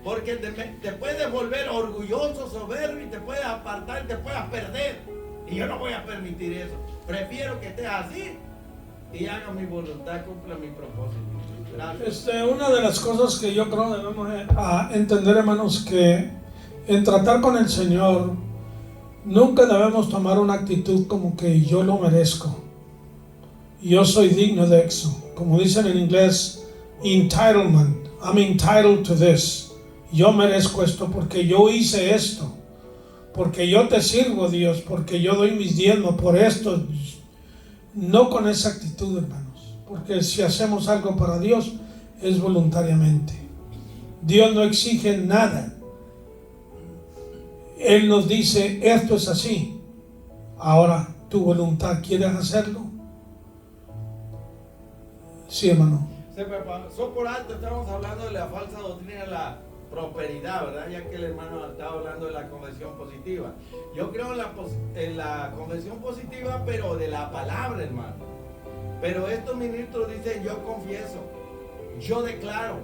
porque te puedes volver orgulloso, soberbio, y te puedes apartar, te puedes perder. Y yo no voy a permitir eso. Prefiero que estés así y haga mi voluntad, cumpla mi propósito. Gracias. Una de las cosas que yo creo debemos entender, hermanos, que en tratar con el Señor nunca debemos tomar una actitud como que yo lo merezco. Yo soy digno de eso. Como dicen en inglés, entitlement. I'm entitled to this. Yo merezco esto porque yo hice esto. Porque yo te sirvo, Dios. Porque yo doy mis diezmos por esto. No con esa actitud, hermanos. Porque si hacemos algo para Dios, es voluntariamente. Dios no exige nada. Él nos dice, esto es así. Ahora, tu voluntad, ¿quieres hacerlo? Sí, hermano. Se me pasó por alto, estamos hablando de la falsa doctrina de la prosperidad, ¿verdad? Ya que el hermano estaba hablando de la conversión positiva. Yo creo en la conversión positiva, pero de la palabra, hermano. Pero estos ministros dicen, yo confieso, yo declaro,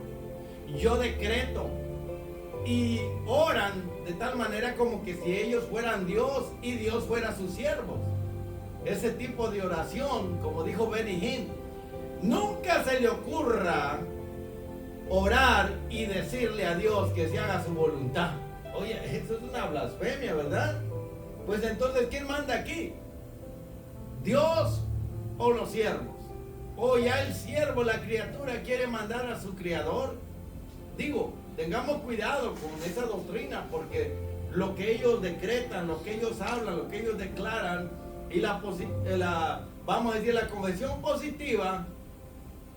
yo decreto. Y oran de tal manera como que si ellos fueran Dios y Dios fuera sus siervos. Ese tipo de oración, como dijo Benny Hinn, nunca se le ocurra orar y decirle a Dios que se haga su voluntad. Oye, eso es una blasfemia, ¿verdad? Pues entonces, ¿quién manda aquí? ¿Dios o los siervos? ¿O ya el siervo, la criatura, quiere mandar a su creador? Digo, tengamos cuidado con esa doctrina, porque lo que ellos decretan, lo que ellos hablan, lo que ellos declaran, y vamos a decir, la conversión positiva,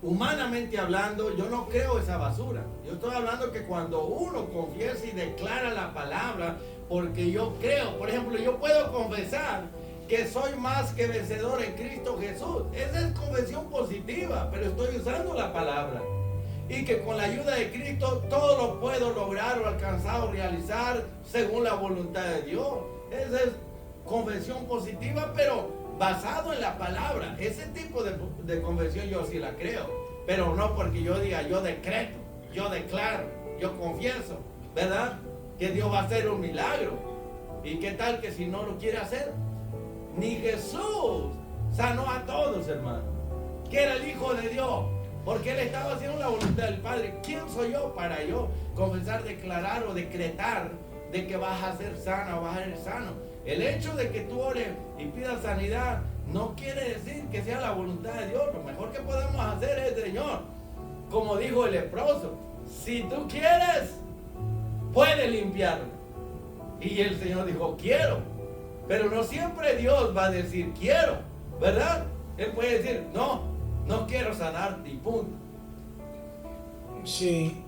humanamente hablando, yo no creo esa basura. Yo estoy hablando que cuando uno confiesa y declara la palabra, porque yo creo, por ejemplo, yo puedo confesar que soy más que vencedor en Cristo Jesús. Esa es conversión positiva, pero estoy usando la palabra. Y que con la ayuda de Cristo todo lo puedo lograr o alcanzar o realizar según la voluntad de Dios. Esa es conversión positiva, pero basado en la palabra. Ese tipo de conversión yo sí la creo, pero no porque yo diga, yo decreto, yo declaro, yo confieso, ¿verdad? Que Dios va a hacer un milagro. ¿Y qué tal que si no lo quiere hacer? Ni Jesús sanó a todos, hermano, que era el Hijo de Dios, porque Él estaba haciendo la voluntad del Padre. ¿Quién soy yo para yo comenzar a declarar o decretar de que vas a ser sana o vas a ser sano? El hecho de que tú ores y pidas sanidad no quiere decir que sea la voluntad de Dios. Lo mejor que podemos hacer es, Señor, como dijo el leproso, si tú quieres, puedes limpiarme. Y el Señor dijo, quiero. Pero no siempre Dios va a decir, quiero, ¿verdad? Él puede decir, no quiero sanarte y punto. Sí.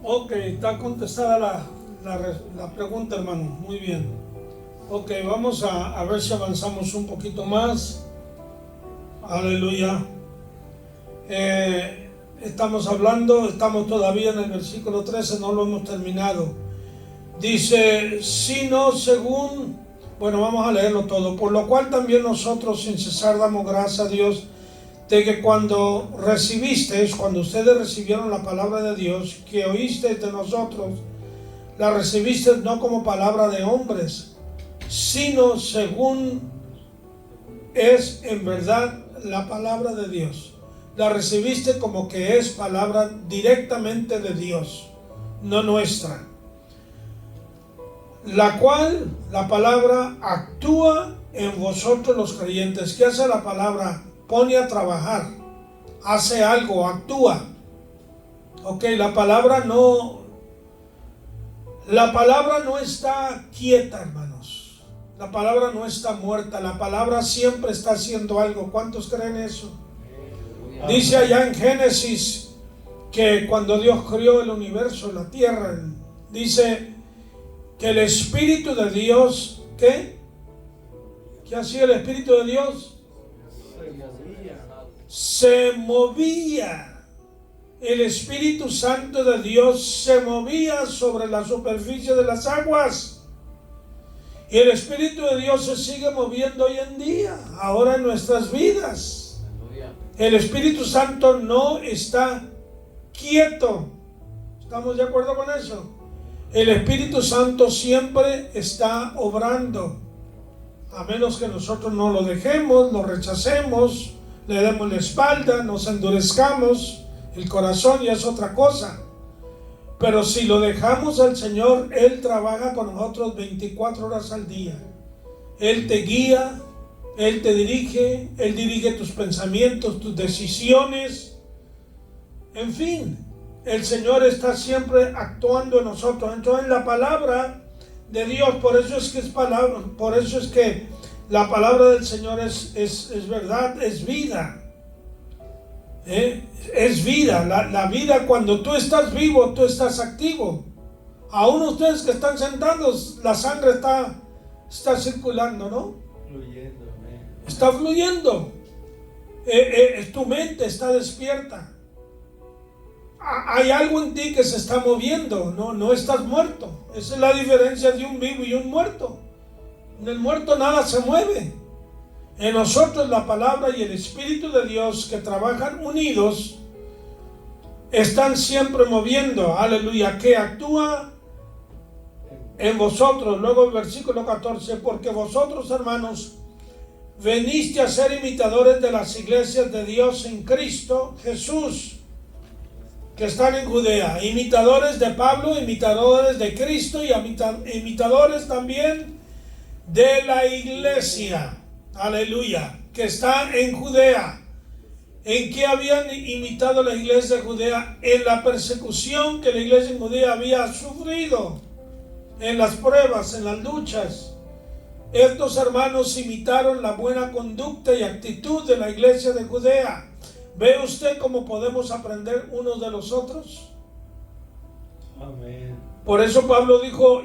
Ok, está contestada la pregunta, hermano. Muy bien. Ok, vamos a ver si avanzamos un poquito más. Aleluya. Estamos todavía en el versículo 13, no lo hemos terminado. Dice, sino según, bueno, vamos a leerlo todo. Por lo cual también nosotros sin cesar damos gracias a Dios de que cuando ustedes recibieron la palabra de Dios, que oísteis de nosotros, la recibisteis no como palabra de hombres, sino según es en verdad la palabra de Dios. La recibiste como que es palabra directamente de Dios, no nuestra. La cual, la palabra actúa en vosotros los creyentes. ¿Qué hace la palabra? Pone a trabajar, hace algo, actúa. Ok, la palabra no está quieta, hermanos. La palabra no está muerta, la palabra siempre está haciendo algo. ¿Cuántos creen eso? Dice allá en Génesis que cuando Dios creó el universo, la tierra, dice que el Espíritu de Dios, ¿qué? ¿Qué hacía el Espíritu de Dios? Se movía. El Espíritu Santo de Dios se movía sobre la superficie de las aguas. Y el Espíritu de Dios se sigue moviendo hoy en día, ahora en nuestras vidas. El Espíritu Santo no está quieto. ¿Estamos de acuerdo con eso? El Espíritu Santo siempre está obrando. A menos que nosotros no lo dejemos, lo rechacemos, le demos la espalda, nos endurezcamos el corazón, y es otra cosa. Pero si lo dejamos al Señor, Él trabaja con nosotros 24 horas al día. Él te guía, Él te dirige, Él dirige tus pensamientos, tus decisiones. En fin, el Señor está siempre actuando en nosotros. Entonces, la palabra de Dios, por eso es que la palabra del Señor es verdad, es vida. Es vida. La vida, cuando tú estás vivo, tú estás activo. Aún ustedes que están sentados, la sangre está circulando, ¿no? Fluyendo, Está fluyendo. Tu mente está despierta. Hay algo en ti que se está moviendo. No estás muerto. Esa es la diferencia de un vivo y un muerto. En el muerto nada se mueve. En nosotros la palabra y el Espíritu de Dios, que trabajan unidos, están siempre moviendo. Aleluya. Que actúa en vosotros. Luego el versículo 14. Porque vosotros, hermanos, veniste a ser imitadores de las iglesias de Dios en Cristo Jesús, que están en Judea. Imitadores de Pablo, imitadores de Cristo y imitadores también de la iglesia. Aleluya. Que está en Judea. ¿En qué habían imitado la iglesia de Judea? En la persecución que la iglesia en Judea había sufrido, en las pruebas, en las luchas. Estos hermanos imitaron la buena conducta y actitud de la iglesia de Judea. ¿Ve usted cómo podemos aprender unos de los otros? Amén. Por eso Pablo dijo,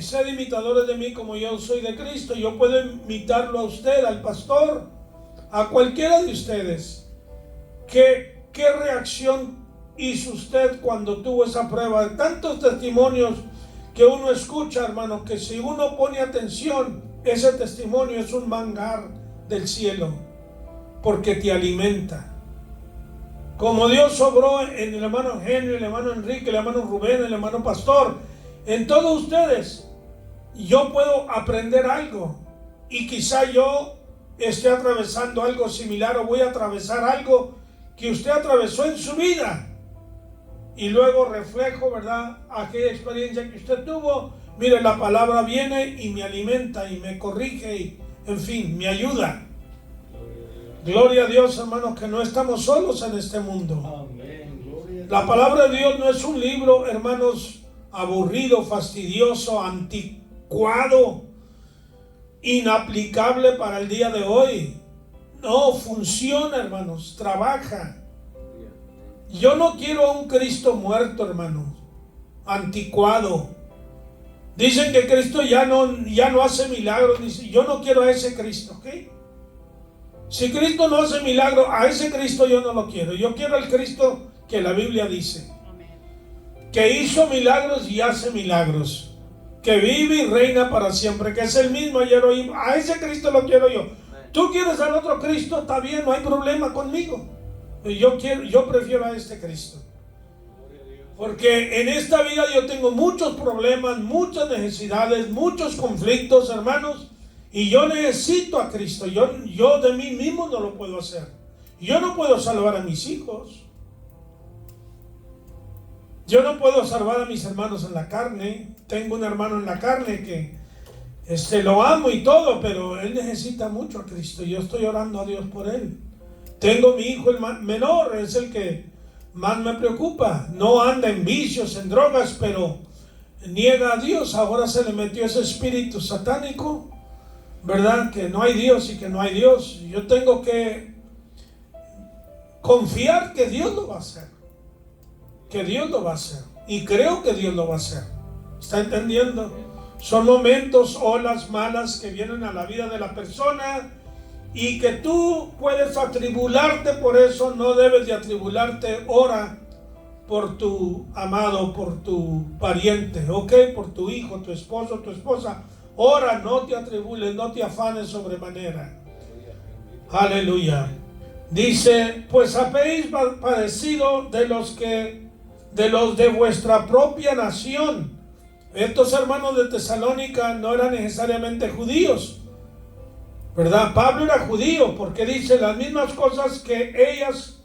sed imitadores de mí como yo soy de Cristo. Yo puedo imitarlo a usted, al pastor, a cualquiera de ustedes. ¿Qué reacción hizo usted cuando tuvo esa prueba? De tantos testimonios que uno escucha, hermano, que si uno pone atención, ese testimonio es un manjar del cielo, porque te alimenta. Como Dios obró en el hermano Henry, el hermano Enrique, el hermano Rubén, el hermano Pastor, en todos ustedes, yo puedo aprender algo. Y quizá yo esté atravesando algo similar, o voy a atravesar algo que usted atravesó en su vida. Y luego reflejo, ¿verdad?, aquella experiencia que usted tuvo. Mire, la palabra viene y me alimenta y me corrige y, en fin, me ayuda. Gloria a Dios, hermanos, que no estamos solos en este mundo. Amén. La palabra de Dios no es un libro, hermanos, aburrido, fastidioso, anticuado, inaplicable para el día de hoy. No, funciona, hermanos, trabaja. Yo no quiero un Cristo muerto, hermanos, anticuado. Dicen que Cristo ya no hace milagros. Yo no quiero a ese Cristo, ¿ok? Si Cristo no hace milagros, a ese Cristo yo no lo quiero. Yo quiero al Cristo que la Biblia dice, que hizo milagros y hace milagros, que vive y reina para siempre, que es el mismo ayer, hoy. A ese Cristo lo quiero yo. Tú quieres al otro Cristo, está bien, no hay problema conmigo. Yo prefiero a este Cristo. Porque en esta vida yo tengo muchos problemas, muchas necesidades, muchos conflictos, hermanos. Y yo necesito a Cristo. Yo de mí mismo no lo puedo hacer. Yo no puedo salvar a mis hijos. Yo no puedo salvar a mis hermanos en la carne. Tengo un hermano en la carne que lo amo y todo, pero él necesita mucho a Cristo. Yo estoy orando a Dios por él. Tengo mi hijo, el menor, es el que más me preocupa. No anda en vicios, en drogas, pero niega a Dios. Ahora se le metió ese espíritu satánico, ¿verdad? Que no hay Dios y que no hay Dios. Yo tengo que confiar que Dios lo va a hacer. Que Dios lo va a hacer. Y creo que Dios lo va a hacer. ¿Está entendiendo? Son momentos, olas malas que vienen a la vida de la persona y que tú puedes atribularte por eso. No debes de atribularte. Ora por tu amado, por tu pariente, ¿ok? Por tu hijo, tu esposo, tu esposa. Ora, no te atribules, no te afanes sobremanera. Aleluya. Dice, pues habéis padecido de los de vuestra propia nación. Estos hermanos de Tesalónica no eran necesariamente judíos, ¿verdad? Pablo era judío, porque dice las mismas cosas que ellas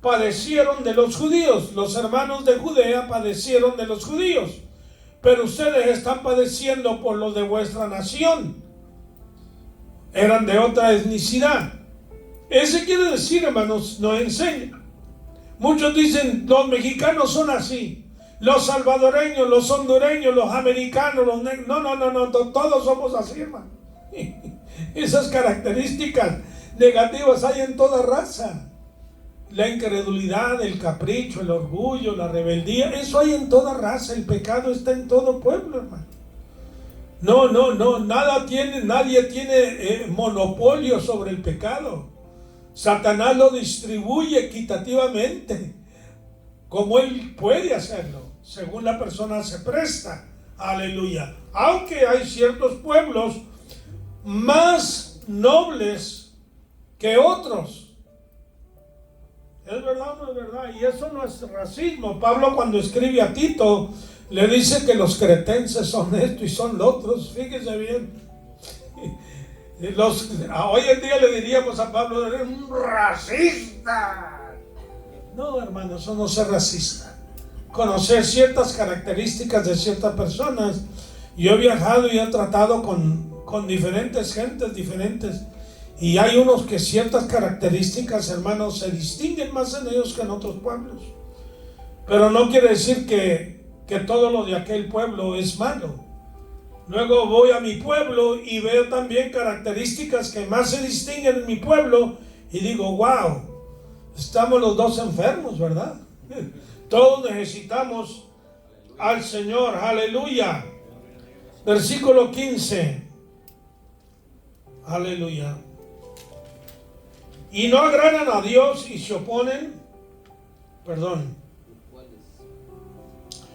padecieron de los judíos. Los hermanos de Judea padecieron de los judíos, pero ustedes están padeciendo por los de vuestra nación. eran de otra etnicidad. Ese quiere decir, hermanos, nos enseña. Muchos dicen, los mexicanos son así, los salvadoreños, los hondureños, los americanos, los negros. No, todos somos así, hermano. Esas características negativas hay en toda raza. La incredulidad, el capricho, el orgullo, la rebeldía, eso hay en toda raza. El pecado está en todo pueblo, hermano. No, nadie tiene monopolio sobre el pecado. Satanás lo distribuye equitativamente, como él puede hacerlo, según la persona se presta. Aleluya. Aunque hay ciertos pueblos más nobles que otros. ¿Es verdad o no es verdad? Y eso no es racismo. Pablo, cuando escribe a Tito, le dice que los cretenses son esto y son lo otros. Fíjese bien. Hoy en día le diríamos a Pablo, eres un racista. No, hermano, eso no es ser racista. Conocer ciertas características de ciertas personas. Yo he viajado y he tratado con diferentes gentes diferentes. Y hay unos que ciertas características, hermanos, se distinguen más en ellos que en otros pueblos. Pero no quiere decir que todo lo de aquel pueblo es malo. Luego voy a mi pueblo y veo también características que más se distinguen en mi pueblo y digo, wow, estamos los dos enfermos, ¿verdad? Todos necesitamos al Señor, aleluya. Versículo 15, aleluya. Y no agradan a Dios y se oponen,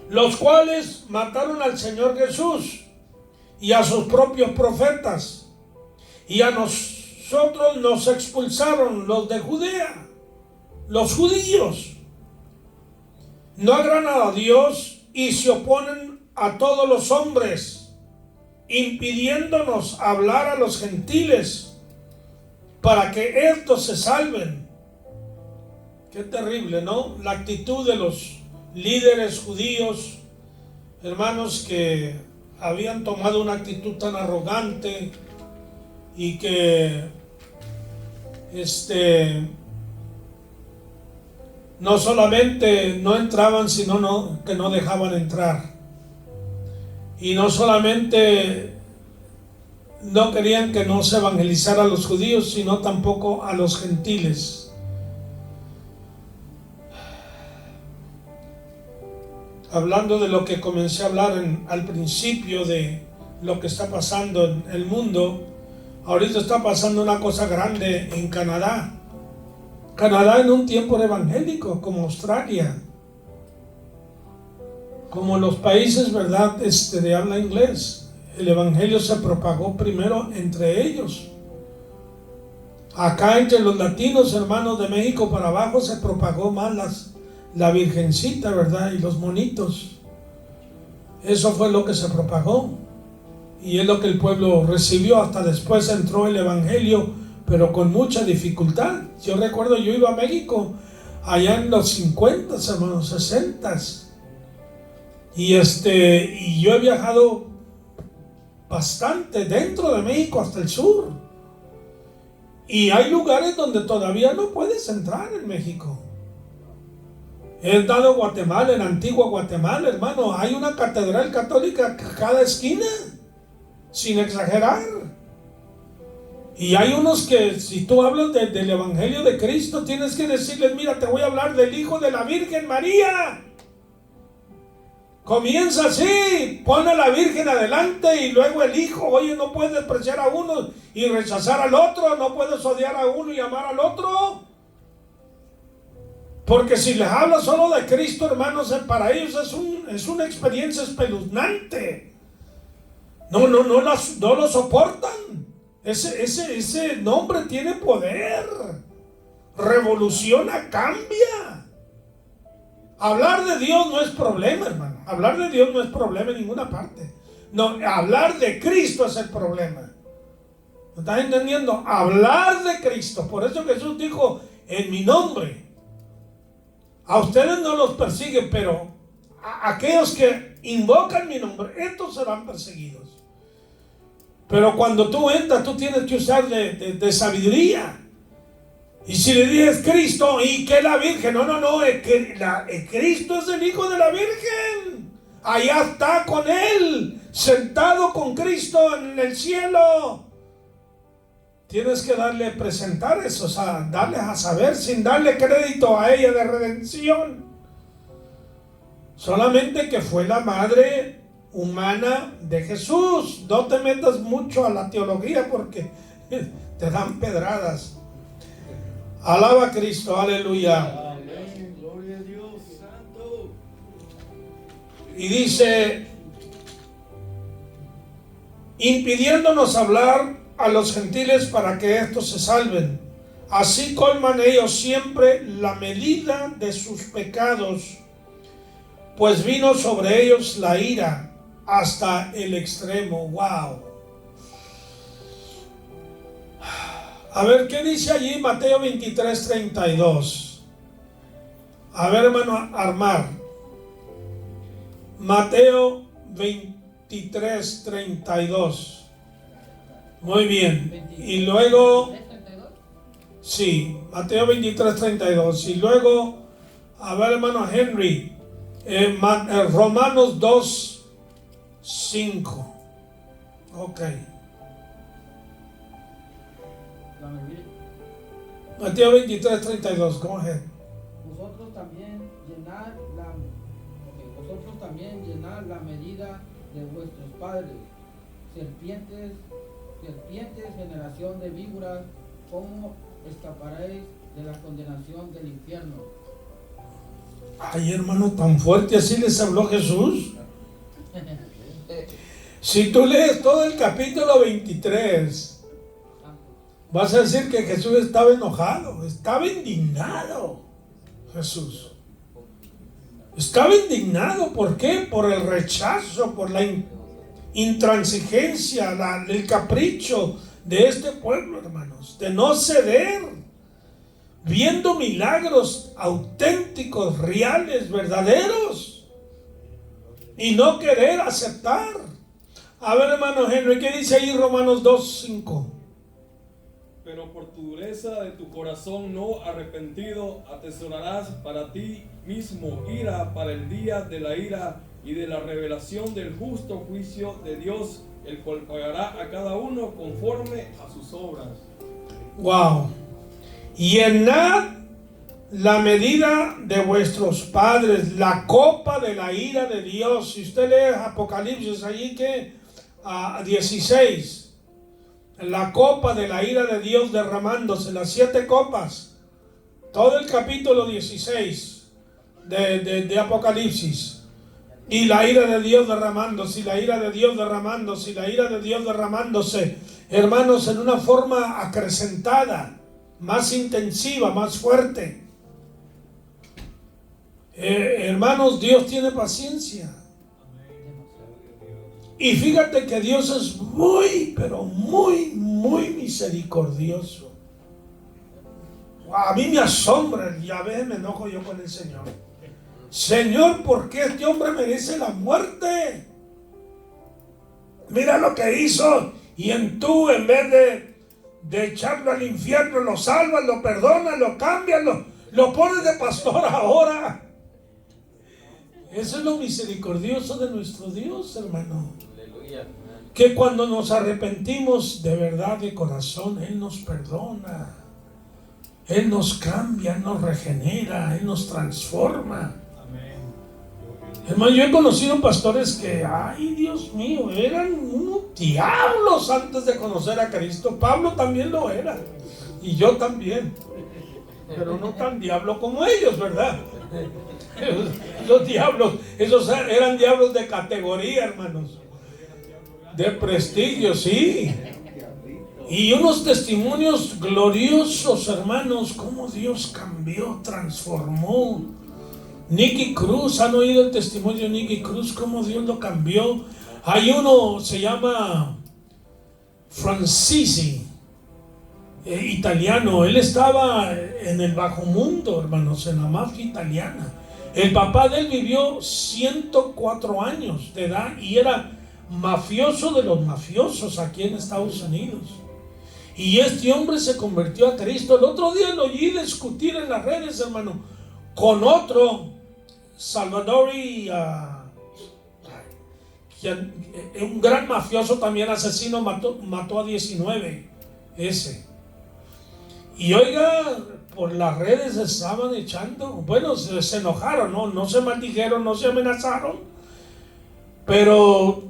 los cuales mataron al Señor Jesús y a sus propios profetas, y a nosotros nos expulsaron los de Judea, los judíos. No agradan a Dios y se oponen a todos los hombres, impidiéndonos hablar a los gentiles para que estos se salven. Qué terrible, ¿no? La actitud de los líderes judíos, hermanos, que habían tomado una actitud tan arrogante y que no solamente no entraban, sino que no dejaban entrar. Y no solamente no querían que no se evangelizara a los judíos, sino tampoco a los gentiles. Hablando de lo que comencé a hablar al principio de lo que está pasando en el mundo, ahorita está pasando una cosa grande en Canadá. Canadá en un tiempo evangélico, como Australia, como los países, ¿verdad?, de habla inglés. El evangelio se propagó primero entre ellos. Acá entre los latinos, hermanos, de México para abajo, se propagó más la virgencita, ¿verdad?, y los monitos. Eso fue lo que se propagó y es lo que el pueblo recibió. Hasta después entró el evangelio, pero con mucha dificultad. Yo recuerdo, yo iba a México allá en los 50, hermanos, 60, y yo he viajado bastante dentro de México hasta el sur, y hay lugares donde todavía no puedes entrar en México. He dado Guatemala, en Antigua Guatemala, hermano, hay una catedral católica a cada esquina, sin exagerar. Y hay unos que, si tú hablas del evangelio de Cristo, tienes que decirles, mira, te voy a hablar del Hijo de la Virgen María. Comienza así, pon a la Virgen adelante y luego el Hijo. Oye, no puedes despreciar a uno y rechazar al otro, no puedes odiar a uno y amar al otro. Porque si les hablas solo de Cristo, hermanos, para ellos es una experiencia espeluznante. No lo soportan. Ese nombre tiene poder. Revoluciona, cambia. Hablar de Dios no es problema, hermano. Hablar de Dios no es problema en ninguna parte. No, hablar de Cristo es el problema. ¿Me estás entendiendo? Hablar de Cristo. Por eso Jesús dijo, en mi nombre. A ustedes no los persiguen, pero a aquellos que invocan mi nombre, estos serán perseguidos. Pero cuando tú entras, tú tienes que usar de sabiduría. Y si le dices Cristo y que la Virgen, no, es que Cristo es el Hijo de la Virgen. Allá está con Él, sentado con Cristo en el cielo. Tienes que presentar eso, o sea, darles a saber sin darle crédito a ella de redención. Solamente que fue la madre humana de Jesús. No te metas mucho a la teología porque te dan pedradas. Alaba a Cristo, aleluya. Amén, gloria a Dios santo. Y dice, impidiéndonos hablar a los gentiles para que estos se salven. Así colman ellos siempre la medida de sus pecados, pues vino sobre ellos la ira hasta el extremo. Wow. A ver, ¿qué dice allí Mateo 23:32? A ver, hermano Armar. Mateo 23:32. Muy bien. Y luego, sí, Mateo 23:32. Y luego, a ver, hermano Henry, Romanos 2:5. Ok. Mateo 23:32, go ahead. Vosotros también llenad la medida de vuestros padres, serpientes, generación de víboras, ¿cómo escaparéis de la condenación del infierno? Ay, hermano, tan fuerte así les habló Jesús. Si tú lees todo el capítulo 23, vas a decir que Jesús estaba enojado, estaba indignado. Jesús estaba indignado. ¿Por qué? Por el rechazo, por la intransigencia, el capricho de este pueblo, hermanos, de no ceder, viendo milagros auténticos, reales, verdaderos, y no querer aceptar. A ver, hermano Henry, ¿qué dice ahí Romanos 2:5? Pero por tu dureza de tu corazón no arrepentido, atesorarás para ti mismo ira para el día de la ira y de la revelación del justo juicio de Dios, el cual pagará a cada uno conforme a sus obras. Wow. Llenad la medida de vuestros padres, la copa de la ira de Dios. Si usted lee Apocalipsis allí que 16, la copa de la ira de Dios derramándose, las 7 copas, todo el capítulo 16 de Apocalipsis, y la ira de Dios derramándose, y la ira de Dios derramándose, y la ira de Dios derramándose, hermanos, en una forma acrecentada, más intensiva, más fuerte. Hermanos, Dios tiene paciencia. Y fíjate que Dios es muy, pero muy, muy misericordioso. A mí me asombra, y a veces me enojo yo con el Señor. Señor, ¿por qué este hombre merece la muerte? Mira lo que hizo, y en vez de echarlo al infierno, lo salvas, lo perdonas, lo cambias, lo pones de pastor ahora. Eso es lo misericordioso de nuestro Dios, hermano. Que cuando nos arrepentimos de verdad, de corazón, Él nos perdona, Él nos cambia, Él nos regenera, Él nos transforma. Hermano, yo he conocido pastores que, ay Dios mío, eran unos diablos antes de conocer a Cristo. Pablo también lo era, y yo también, pero no tan diablo como ellos, ¿verdad? Los diablos, esos eran diablos de categoría, hermanos, de prestigio, sí. Y unos testimonios gloriosos, hermanos, cómo Dios cambió, transformó. Nicky Cruz, ¿han oído el testimonio de Nicky Cruz? Cómo Dios lo cambió. Hay uno, se llama Francisi, italiano. Él estaba en el bajo mundo, hermanos, en la mafia italiana. El papá de él vivió 104 años de edad y era mafioso de los mafiosos aquí en Estados Unidos. Y este hombre se convirtió a Cristo. El otro día lo oí discutir en las redes, hermano, con otro Salvadori, un gran mafioso también asesino, mató a 19 ese. Y oiga, por las redes estaban echando, bueno, se enojaron, no se maldijeron, no se amenazaron, pero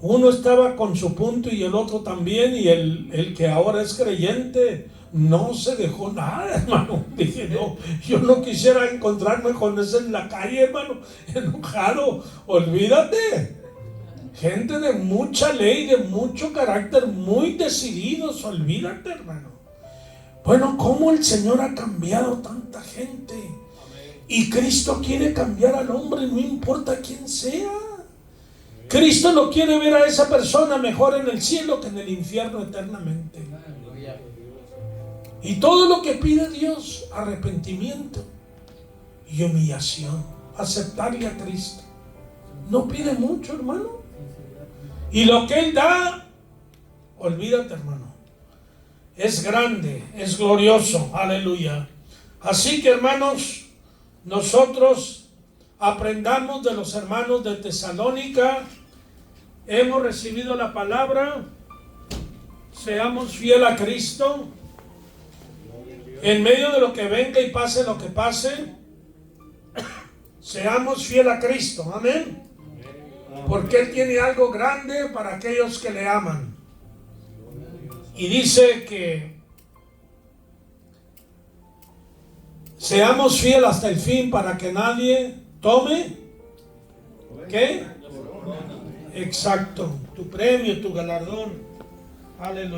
uno estaba con su punto y el otro también, y el que ahora es creyente no se dejó nada, hermano. Dije, no, yo no quisiera encontrarme con ese en la calle, hermano, enojado. Olvídate. Gente de mucha ley, de mucho carácter, muy decididos, olvídate, hermano. Bueno, ¿cómo el Señor ha cambiado tanta gente? Y Cristo quiere cambiar al hombre, no importa quién sea. Cristo no quiere ver a esa persona mejor en el cielo que en el infierno eternamente. Y todo lo que pide Dios, arrepentimiento y humillación, aceptarle a Cristo. No pide mucho, hermano. Y lo que Él da, olvídate, hermano, es grande, es glorioso, aleluya. Así que, hermanos, nosotros aprendamos de los hermanos de Tesalónica. Hemos recibido la palabra, seamos fieles a Cristo. En medio de lo que venga y pase lo que pase, seamos fieles a Cristo, amén. Porque Él tiene algo grande para aquellos que le aman. Y dice que seamos fieles hasta el fin para que nadie tome, ¿qué? Exacto, tu premio, tu galardón. Aleluya.